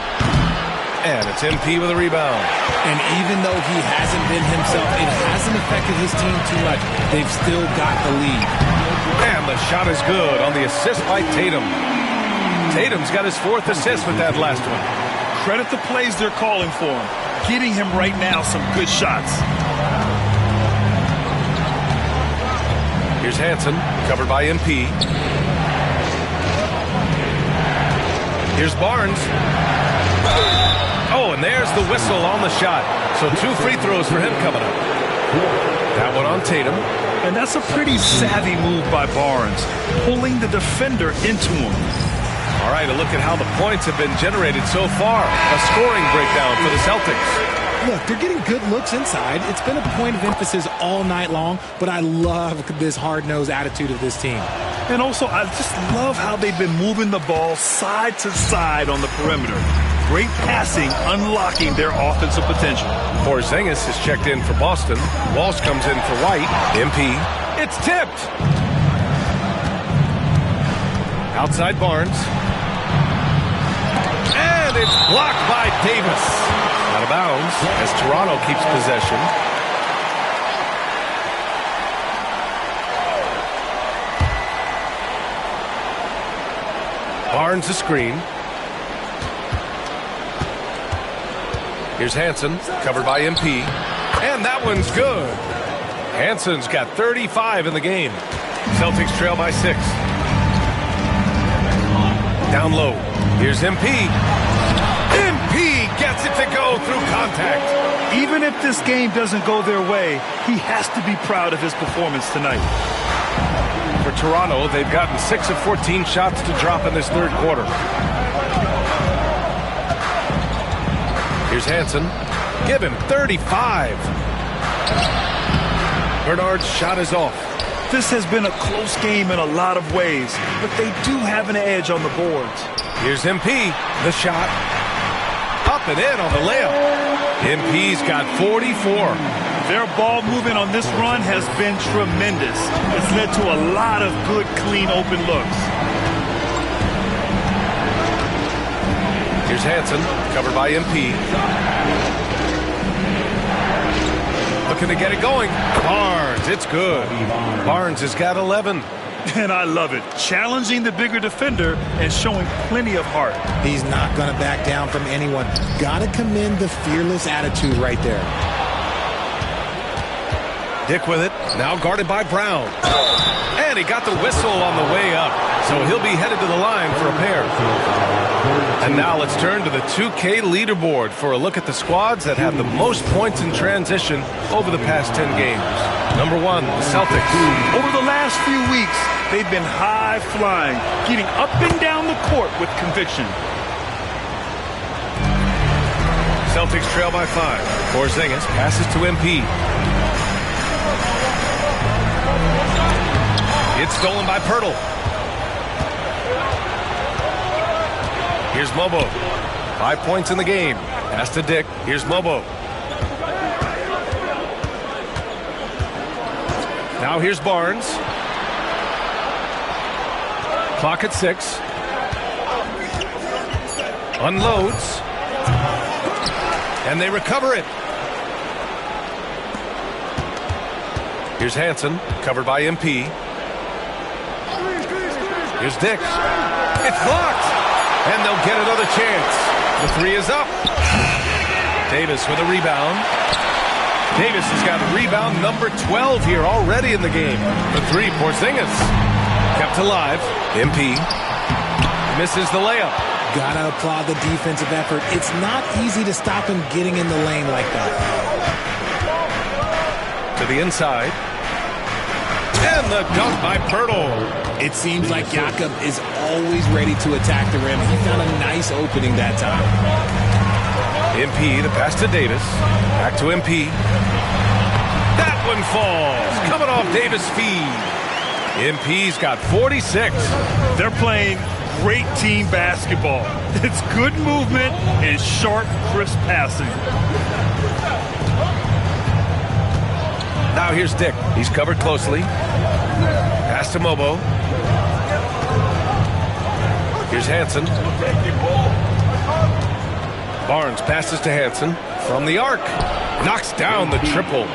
And it's MP with a rebound. And even though he hasn't been himself, it hasn't affected his team too much. They've still got the lead. And the shot is good on the assist by Tatum. Tatum's got his 4th assist with that last one. Credit the plays they're calling for him. Getting him right now some good shots. Here's Hansen, covered by MP. Here's Barnes. Oh, and there's the whistle on the shot. So 2 free throws for him coming up. That one on Tatum. And that's a pretty savvy move by Barnes, pulling the defender into him. All right, a look at how the points have been generated so far. A scoring breakdown for the Celtics. Look, they're getting good looks inside. It's been a point of emphasis all night long, but I love this hard-nosed attitude of this team. And also, I just love how they've been moving the ball side to side on the perimeter. Great passing, unlocking their offensive potential. Porzingis is checked in for Boston. Walsh comes in for White. MP. It's tipped. Outside Barnes. And it's blocked by Davis. Out of bounds as Toronto keeps possession. Barnes the screen. Here's Hansen, covered by MP. And that one's good. Hansen's got 35 in the game. Celtics trail by 6. Down low. Here's MP. MP gets it to go through contact. Even if this game doesn't go their way, he has to be proud of his performance tonight. For Toronto, they've gotten 6 of 14 shots to drop in this third quarter. Here's Hansen. Give him 35. Bernard's shot is off. This has been a close game in a lot of ways, but they do have an edge on the boards. Here's MP. The shot. Up and in on the layup. MP's got 44. Their ball movement on this run has been tremendous. It's led to a lot of good, clean, open looks. Here's Hansen, covered by MP. Looking to get it going. Barnes, it's good. Barnes has got 11. And I love it. Challenging the bigger defender and showing plenty of heart. He's not going to back down from anyone. Got to commend the fearless attitude right there. Dick with it, now guarded by Brown. And he got the whistle on the way up, so he'll be headed to the line for a pair. And now let's turn to the 2K leaderboard for a look at the squads that have the most points in transition over the past 10 games. Number 1, the Celtics. Over the last few weeks, they've been high-flying, getting up and down the court with conviction. Celtics trail by 5. Porzingis passes to MP. It's stolen by Pirtle. Here's Mobo. 5 points in the game. Pass to Dick. Here's Mobo. Now here's Barnes. Clock at 6. Unloads. And they recover it. Here's Hansen, covered by MP. Here's Dick. It's blocked. And they'll get another chance. The 3 is up. Davis with a rebound. Davis has got rebound number 12 here already in the game. The 3, Porzingis. Kept alive. MP misses the layup. Gotta applaud the defensive effort. It's not easy to stop him getting in the lane like that. To the inside. And the dunk by Pirtle. It seems like Jakob is always ready to attack the rim. He found a nice opening that time. MP, the pass to Davis. Back to MP. That one falls. Coming off Davis' feed. MP's got 46. They're playing great team basketball. It's good movement and sharp, crisp passing. Now here's Dick. He's covered closely. Pass to Mobo. Here's Hansen. Barnes passes to Hansen from the arc. Knocks down the triple.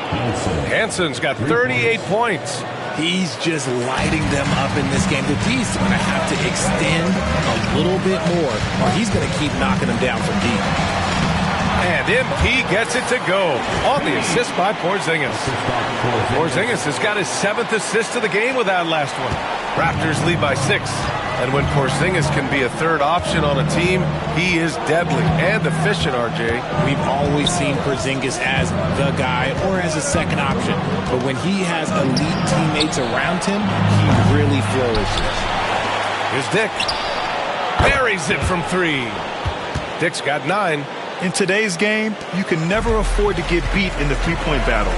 Hansen's got 38 points. He's just lighting them up in this game. The D's going to have to extend a little bit more, or he's going to keep knocking them down from deep. And MP gets it to go on the assist by Porzingis. Porzingis has got his 7th assist of the game with that last one. Raptors lead by 6. And when Porzingis can be a third option on a team, he is deadly and efficient, RJ. We've always seen Porzingis as the guy or as a second option. But when he has elite teammates around him, he really flourishes. Here's Dick. Buries it from 3. Dick's got 9. In today's game, you can never afford to get beat in the three-point battle.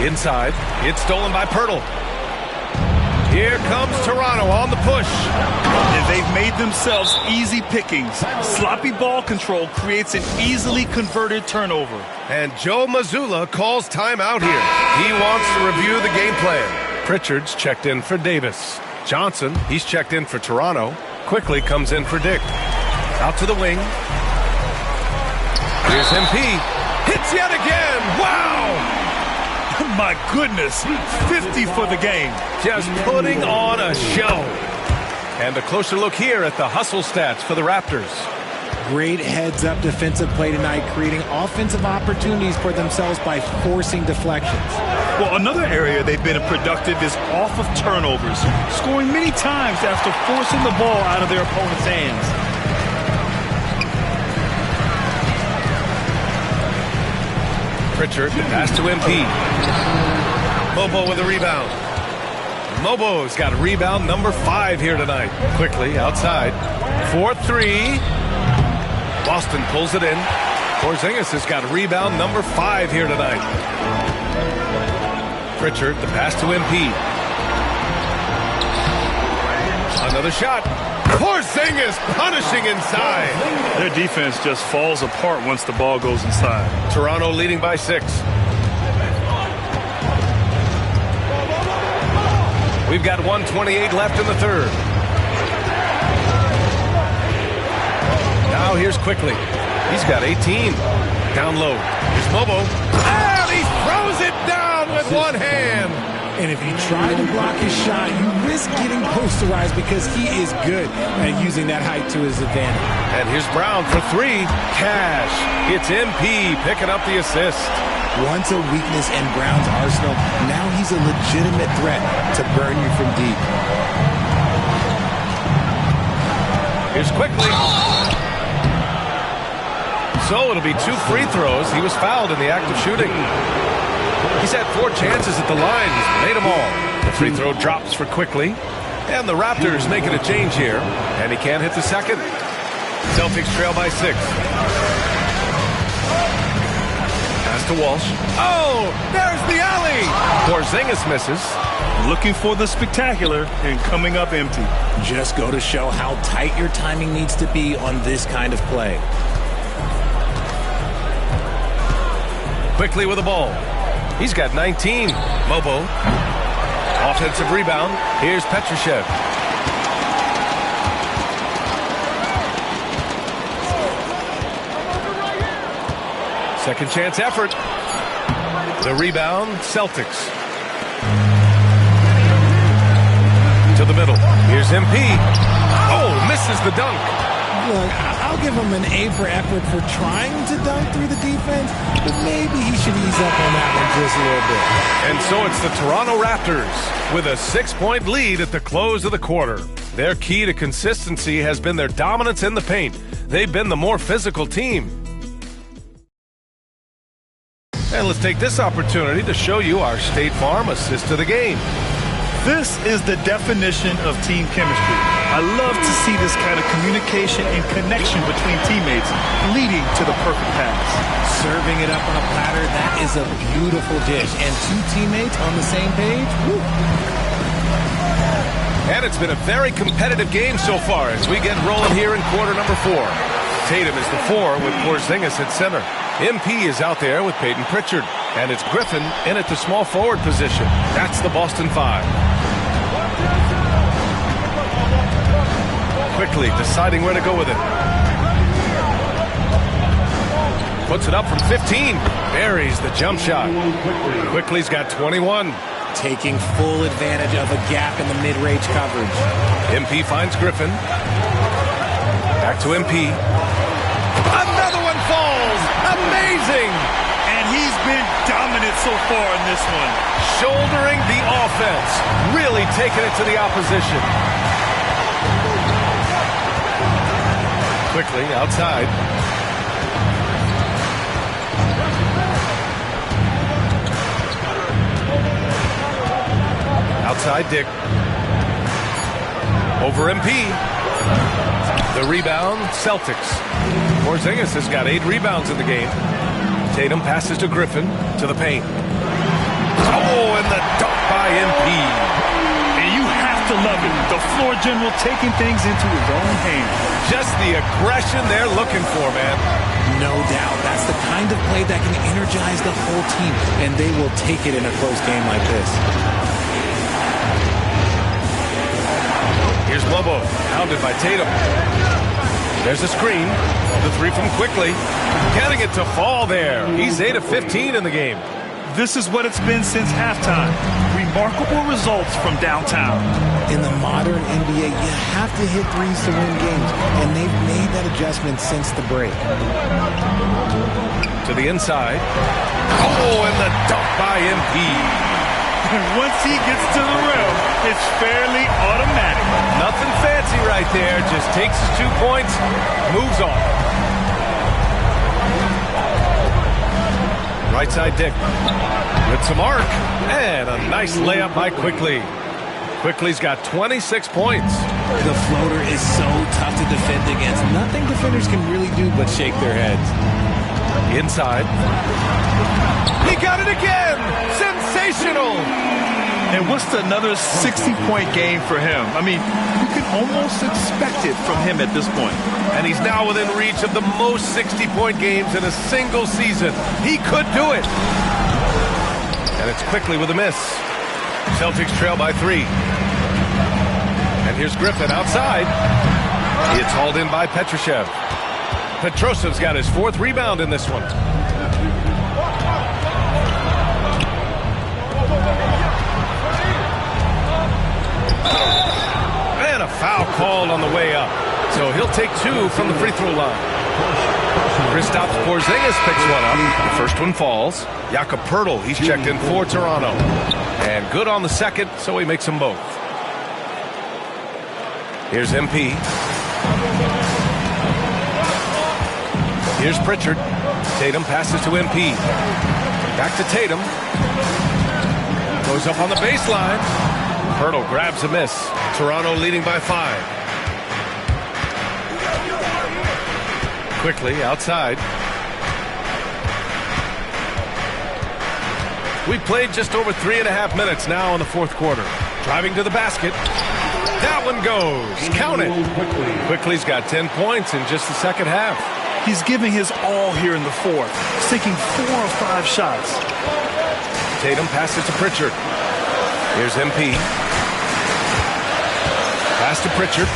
Inside, it's stolen by Pirtle. Here comes Toronto on the push. And they've made themselves easy pickings. Sloppy ball control creates an easily converted turnover. And Joe Mazzulla calls timeout here. He wants to review the game plan. Pritchard's checked in for Davis. Johnson, he's checked in for Toronto. Quickly comes in for Dick. Out to the wing. Here's MP. Hits yet again. Wow! My goodness, 50 for the game. Just putting on a show. And a closer look here at the hustle stats for the Raptors. Great heads-up defensive play tonight, creating offensive opportunities for themselves by forcing deflections. Well, another area they've been productive is off of turnovers, scoring many times after forcing the ball out of their opponent's hands. Pritchard, the pass to MP. Mobo with a rebound. Mobo's got a rebound number 5 here tonight. Quickly outside. 4-3. Boston pulls it in. Porzingis has got a rebound number 5 here tonight. Pritchard, the pass to MP. Another shot. Porzingis punishing inside. Their defense just falls apart once the ball goes inside. Toronto leading by 6. We've got 1:28 left in the third. Now here's Quickly. He's got 18. Down low. Here's Mobo. And he throws it down with one hand. And if you try to block his shot, you risk getting posterized because he is good at using that height to his advantage. And here's Brown for 3. Cash. It's MP picking up the assist. Once a weakness in Brown's arsenal, now he's a legitimate threat to burn you from deep. Here's quickly. So it'll be 2 free throws. He was fouled in the act of shooting. He's had 4 chances at the line. He's made them all. The free throw drops for quickly. And the Raptors making a change here. And he can't hit the second. Celtics trail by 6. Pass to Walsh. Oh, there's the alley. Porzingis misses. Looking for the spectacular and coming up empty. Just go to show how tight your timing needs to be on this kind of play. Quickly with the ball. He's got 19. Mobo. Offensive rebound. Here's Petrushev. Second chance effort. The rebound, Celtics. To the middle. Here's MP. Oh, misses the dunk. Look, I'll give him an A for effort for trying to dunk through the defense, but maybe he should ease up on that one just a little bit. And so it's the Toronto Raptors with a 6-point lead at the close of the quarter. Their key to consistency has been their dominance in the paint. They've been the more physical team. And let's take this opportunity to show you our State Farm assist of the game. This is the definition of team chemistry. I love to see this kind of communication and connection between teammates leading to the perfect pass. Serving it up on a platter, that is a beautiful dish. And 2 teammates on the same page, woo. And it's been a very competitive game so far as we get rolling here in quarter number 4. Tatum is the 4 with Porzingis at center. MP is out there with Peyton Pritchard. And it's Griffin in at the small forward position. That's the Boston 5. Quickly deciding where to go with it. Puts it up from 15. Buries the jump shot. Quickly's got 21. Taking full advantage of a gap in the mid-range coverage. MP finds Griffin. Back to MP. Another one falls. Amazing. And he's been dominant so far in this one. Shouldering the offense. Really taking it to the opposition. Quickly outside. Outside Dick. Over MP. The rebound, Celtics. Porzingis has got 8 rebounds in the game. Tatum passes to Griffin to the paint. Oh, and the dunk by MP. And you have to love it. The floor general taking things into his own hands. Just the aggression they're looking for, man. No doubt. That's the kind of play that can energize the whole team, and they will take it in a close game like this. Here's Lobo, hounded by Tatum. There's a screen. The 3 from Quickly. Getting it to fall there. He's 8 of 15 in the game. This is what it's been since halftime. Remarkable results from downtown. In the modern NBA, you have to hit threes to win games, and they've made that adjustment since the break. To the inside. Oh, and the dunk by MP. And once he gets to the rim, it's fairly automatic. Nothing fancy right there. Just takes his 2 points, moves on. Right side Dick. With some arc. And a nice layup by Quickly. Quickly's got 26 points. The floater is so tough to defend against. Nothing defenders can really do but shake their heads. Inside. He got it again! Sensational! And what's another 60-point game for him? I mean, you can almost expect it from him at this point. And he's now within reach of the most 60-point games in a single season. He could do it. And it's Quickly with a miss. Celtics trail by 3. And here's Griffin outside. It's hauled in by Petrushev. Petrosev's got his 4th rebound in this one. And a foul called on the way up. So he'll take 2 from the free throw line. Kristaps Porzingis picks one up. The first one falls. Jakob Poeltl, he's checked in for Toronto. And good on the second, so he makes them both. Here's MP. Here's Pritchard. Tatum passes to MP. Back to Tatum. Goes up on the baseline. Pirtle grabs a miss. Toronto leading by 5. Quickly outside. We've played just over 3.5 minutes now in the fourth quarter. Driving to the basket. That one goes. Count it. Quickly's got 10 points in just the second half. He's giving his all here in the fourth. He's taking 4 or 5 shots. Tatum passes to Pritchard. Here's MP. Pass to Pritchard.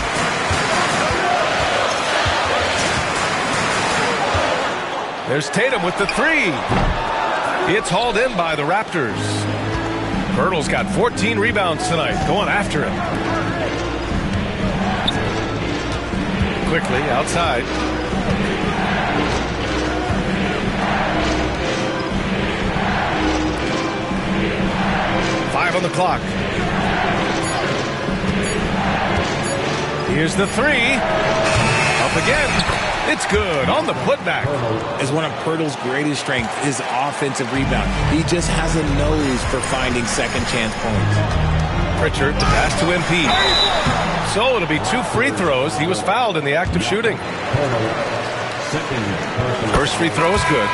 There's Tatum with the 3. It's hauled in by the Raptors. Pirtle's got 14 rebounds tonight, going after it. Quickly outside. On the clock. Here's the 3. Up again. It's good on the putback. Is one of Pirtle's greatest strengths, his offensive rebound. He just has a nose for finding second chance points. Pritchard, the pass to MP. So it'll be 2 free throws. He was fouled in the act of shooting. First free throw is good.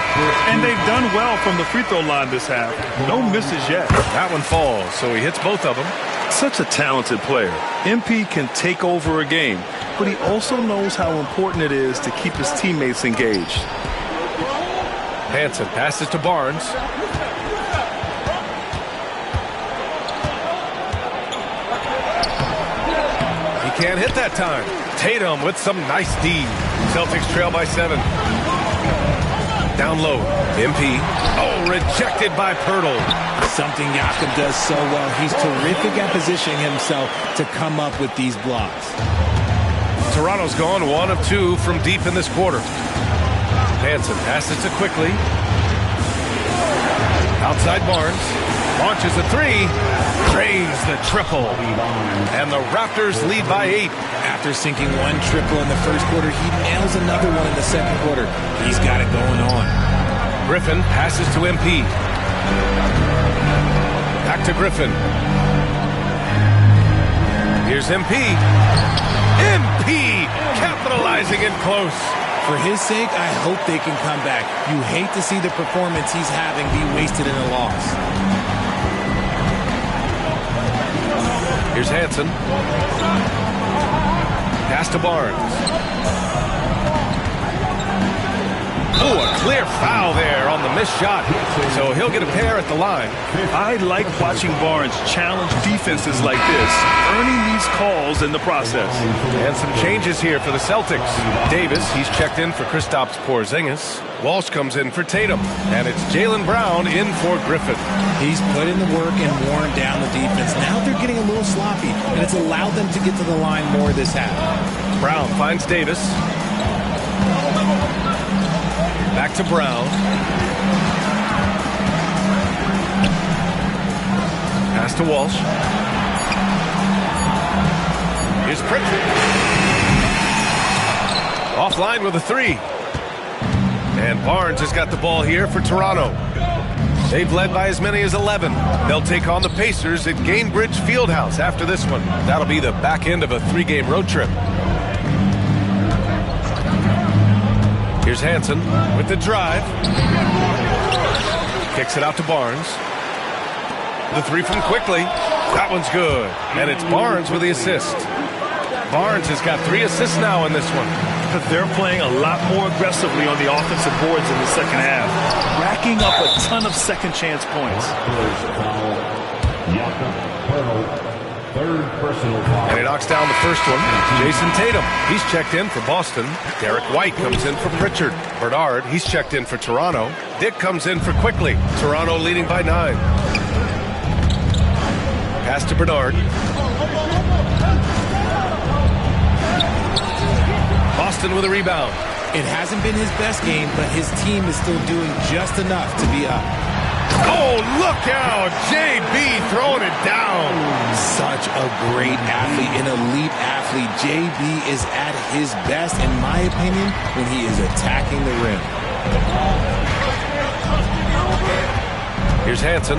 And they've done well from the free throw line this half. No misses yet. That one falls, so he hits both of them. Such a talented player. MP can take over a game, but he also knows how important it is to keep his teammates engaged. Hansen passes to Barnes. He can't hit that time. Tatum with some nice D. Celtics trail by 7. Down low. MP. Oh, rejected by Pirtle. Something Jakob does so well. He's terrific at positioning himself to come up with these blocks. Toronto's gone 1 of 2 from deep in this quarter. Hansen passes to Quickly. Outside Barnes. Launches a 3. Drains the triple. And the Raptors lead by 8. After sinking 1 triple in the first quarter, he nails another one in the second quarter. He's got it going on. Griffin passes to MP. Back to Griffin. Here's MP. MP capitalizing in close. For his sake, I hope they can come back. You hate to see the performance he's having be wasted in a loss. Here's Hansen. Pass to Barnes. Oh, a clear foul there on the missed shot. So he'll get a pair at the line. I like watching Barnes challenge defenses like this, earning these calls in the process. And some changes here for the Celtics. Davis, he's checked in for Kristaps Porzingis. Walsh comes in for Tatum. And it's Jaylen Brown in for Griffin. He's put in the work and worn down the defense. Now they're getting a little sloppy, and it's allowed them to get to the line more this half. Brown finds Davis. Back to Brown. Pass to Walsh. Here's Pritchard. Offline with a 3. And Barnes has got the ball here for Toronto. They've led by as many as 11. They'll take on the Pacers at Gainbridge Fieldhouse after this one. That'll be the back end of a 3-game road trip. Here's Hansen with the drive. Kicks it out to Barnes. The 3 from Quickly. That one's good. And it's Barnes with the assist. Barnes has got 3 assists now in this one. But they're playing a lot more aggressively on the offensive boards in the second half, racking up a ton of second chance points. And he knocks down the first one. Jason Tatum, he's checked in for Boston. Derek White comes in for Pritchard. Bernard, he's checked in for Toronto. Dick comes in for Quickly. Toronto leading by 9. Pass to Bernard. Boston with a rebound. It hasn't been his best game, but his team is still doing just enough to be up. Oh, look out. JB throwing it down. Such a great athlete, an elite athlete. JB is at his best, in my opinion, when he is attacking the rim. Here's Hansen.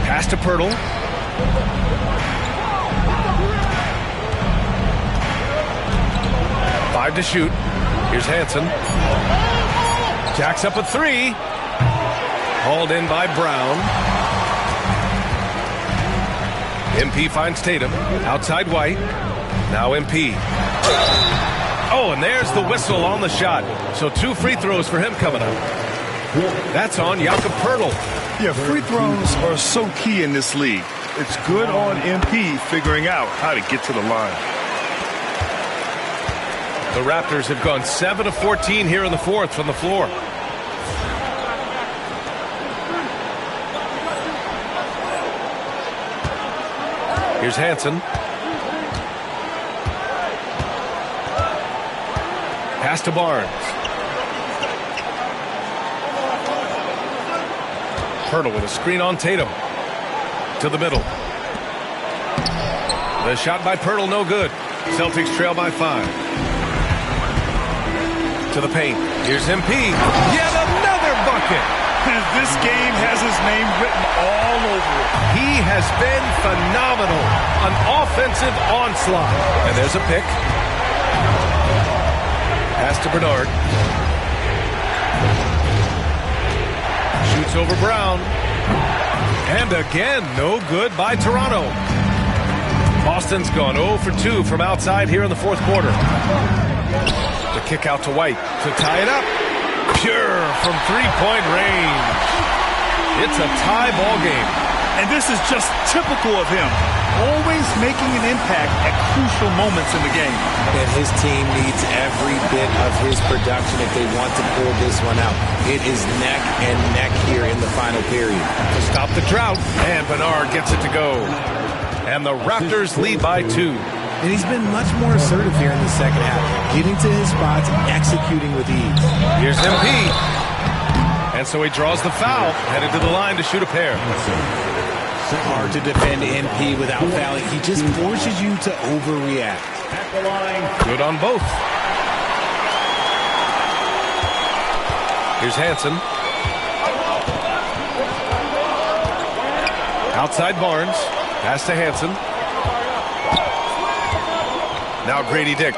Pass to Pirtle. Five to shoot. Here's Hansen. Jacks up a three. Hauled in by Brown. MP finds Tatum. Outside White. Now MP. Oh, and there's the whistle on the shot. So 2 free throws for him coming up. That's on Jakob Pirtle. Yeah, free throws are so key in this league. It's good on MP figuring out how to get to the line. The Raptors have gone 7 of 14 here in the fourth from the floor. Here's Hansen. Pass to Barnes. Pirtle with a screen on Tatum. To the middle. The shot by Pirtle, no good. Celtics trail by 5. To the paint. Here's MP. Yet another bucket. This game has his name written all over it. He has been phenomenal. An offensive onslaught. And there's a pick. Pass to Bernard. Shoots over Brown. And again, no good by Toronto. Boston's gone 0 for 2 from outside here in the fourth quarter. The kick out to White to tie it up. Pure from three-point range. It's a tie ball game. And this is just typical of him. Always making an impact at crucial moments in the game. And his team needs every bit of his production if they want to pull this one out. It is neck and neck here in the final period. To stop the drought, and Bernard gets it to go. And the Raptors lead by 2. And he's been much more assertive here in the second half, getting to his spots, executing with ease. Here's MP. And so he draws the foul, headed to the line to shoot a pair. Hard to defend MP without fouling. He just forces you to overreact. Good on both. Here's Hansen. Outside Barnes. Pass to Hansen. Now Grady Dick.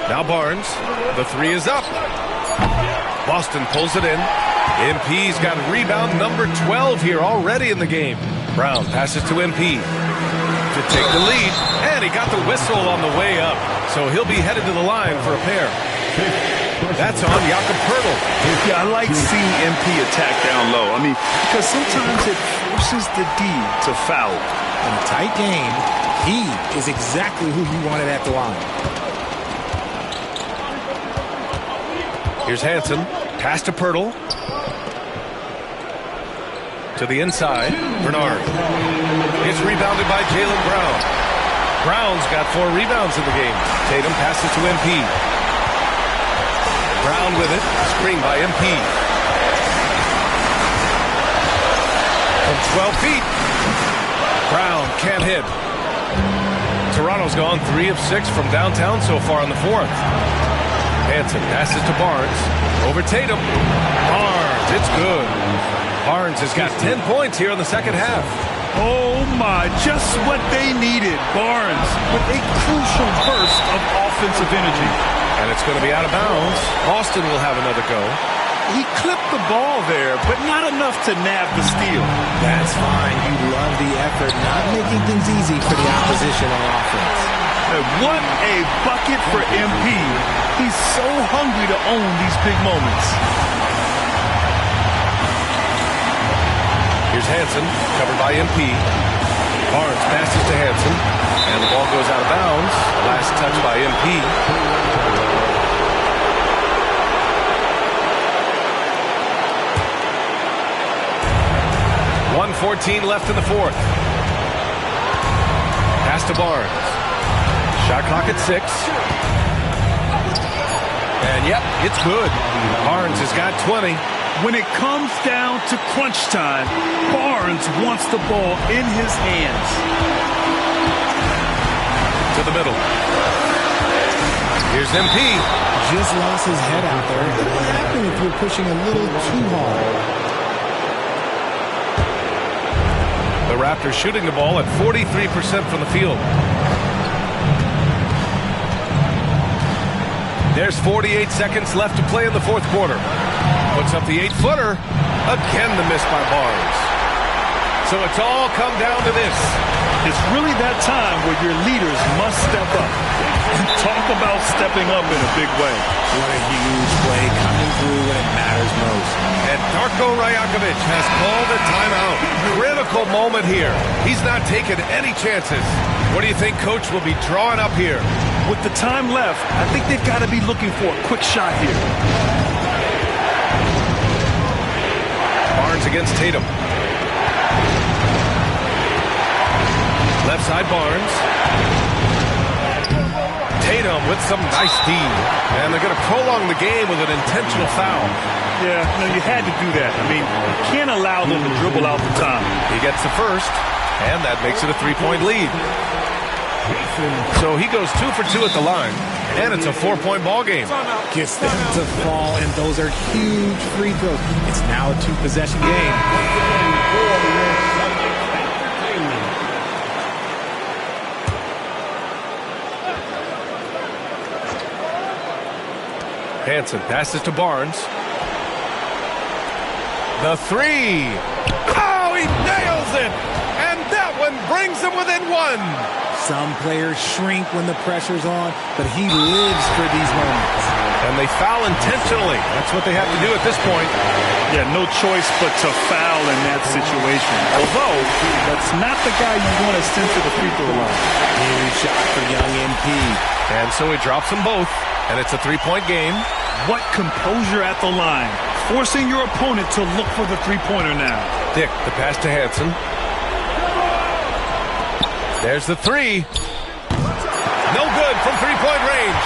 Now Barnes. The three is up. Boston pulls it in. MP's got rebound number 12 here already in the game. Brown passes to MP to take the lead. And he got the whistle on the way up. So he'll be headed to the line for a pair. That's on Jakob Pirtle. Yeah, I like seeing MP attack down low. I mean, because sometimes it forces the D to foul. In a tight game, he is exactly who you wanted at the line. Here's Hansen. Pass to Pirtle. To the inside. Bernard. It's rebounded by Jaylen Brown. Brown's got 4 rebounds in the game. Tatum passes to MP. Brown with it. Screen by MP. From 12 feet. Brown can't hit. Toronto's gone 3 of 6 from downtown so far in the fourth. Hansen passes to Barnes. Over Tatum. Barnes, it's good. Barnes has got 10 points here in the second half. Oh my, just what they needed. Barnes with a crucial burst of offensive energy. And it's going to be out of bounds. Boston will have another go. He clipped the ball there, but not enough to nab the steal. That's fine. You love the effort, not making things easy for the opposition on offense. And what a bucket for MP. He's so hungry to own these big moments. Here's Hansen, covered by MP. Barnes passes to Hansen, and the ball goes out of bounds. Last touch by MP. 1:14 left in the fourth. Pass to Barnes. Shot clock at 6. And yep, it's good. Barnes has got 20. When it comes down to crunch time, Barnes wants the ball in his hands. To the middle. Here's MP. Just lost his head out there. What happened if you're pushing a little too hard? The Raptors shooting the ball at 43% from the field. There's 48 seconds left to play in the fourth quarter. Puts up the 8-footer. Again, the miss by Barnes. So it's all come down to this. It's really that time where your leaders must step up. Talk about stepping up in a big way. What a huge play coming through when it matters most. And Darko Rajakovic has called a timeout. Critical moment here. He's not taking any chances. What do you think Coach will be drawing up here? With the time left, I think they've got to be looking for a quick shot here. Barnes against Tatum. Left side Barnes. Tatum with some nice D. And they're going to prolong the game with an intentional foul. Yeah, no, you had to do that. I mean, you can't allow them to dribble out the time. He gets the first, and that makes it a 3-point lead. So he goes 2 for 2 at the line, and it's a 4-point ball game. Gets them to fall, and those are huge free throws. It's now a 2-possession game. Hansen passes to Barnes. The three. Oh, he nails it! And that one brings him within one. Some players shrink when the pressure's on, but he lives for these moments. And they foul intentionally. That's what they have to do at this point. Yeah, no choice but to foul in that situation. Although, that's not the guy you want to send to the free throw line. Huge shot for young MP. And so he drops them both, and it's a 3-point game. What composure at the line. Forcing your opponent to look for the three-pointer now. Dick, the pass to Hansen. There's the three. No good from three-point range.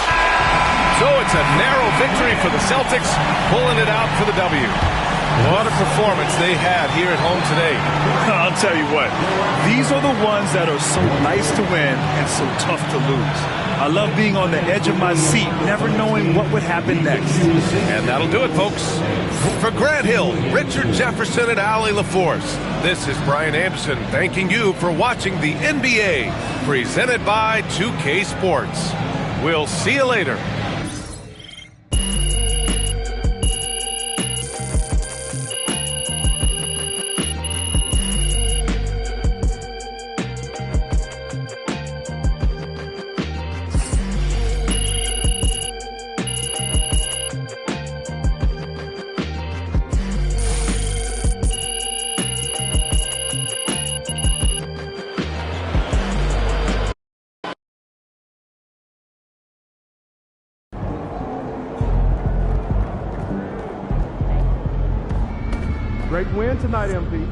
So it's a narrow victory for the Celtics, pulling it out for the W. What a performance they had here at home today. I'll tell you what, these are the ones that are so nice to win and so tough to lose. I love being on the edge of my seat, never knowing what would happen next. And that'll do it, folks. For Grant Hill, Richard Jefferson, and Allie LaForce, this is Brian Anderson thanking you for watching the NBA, presented by 2K Sports. We'll see you later. Great win tonight, MP.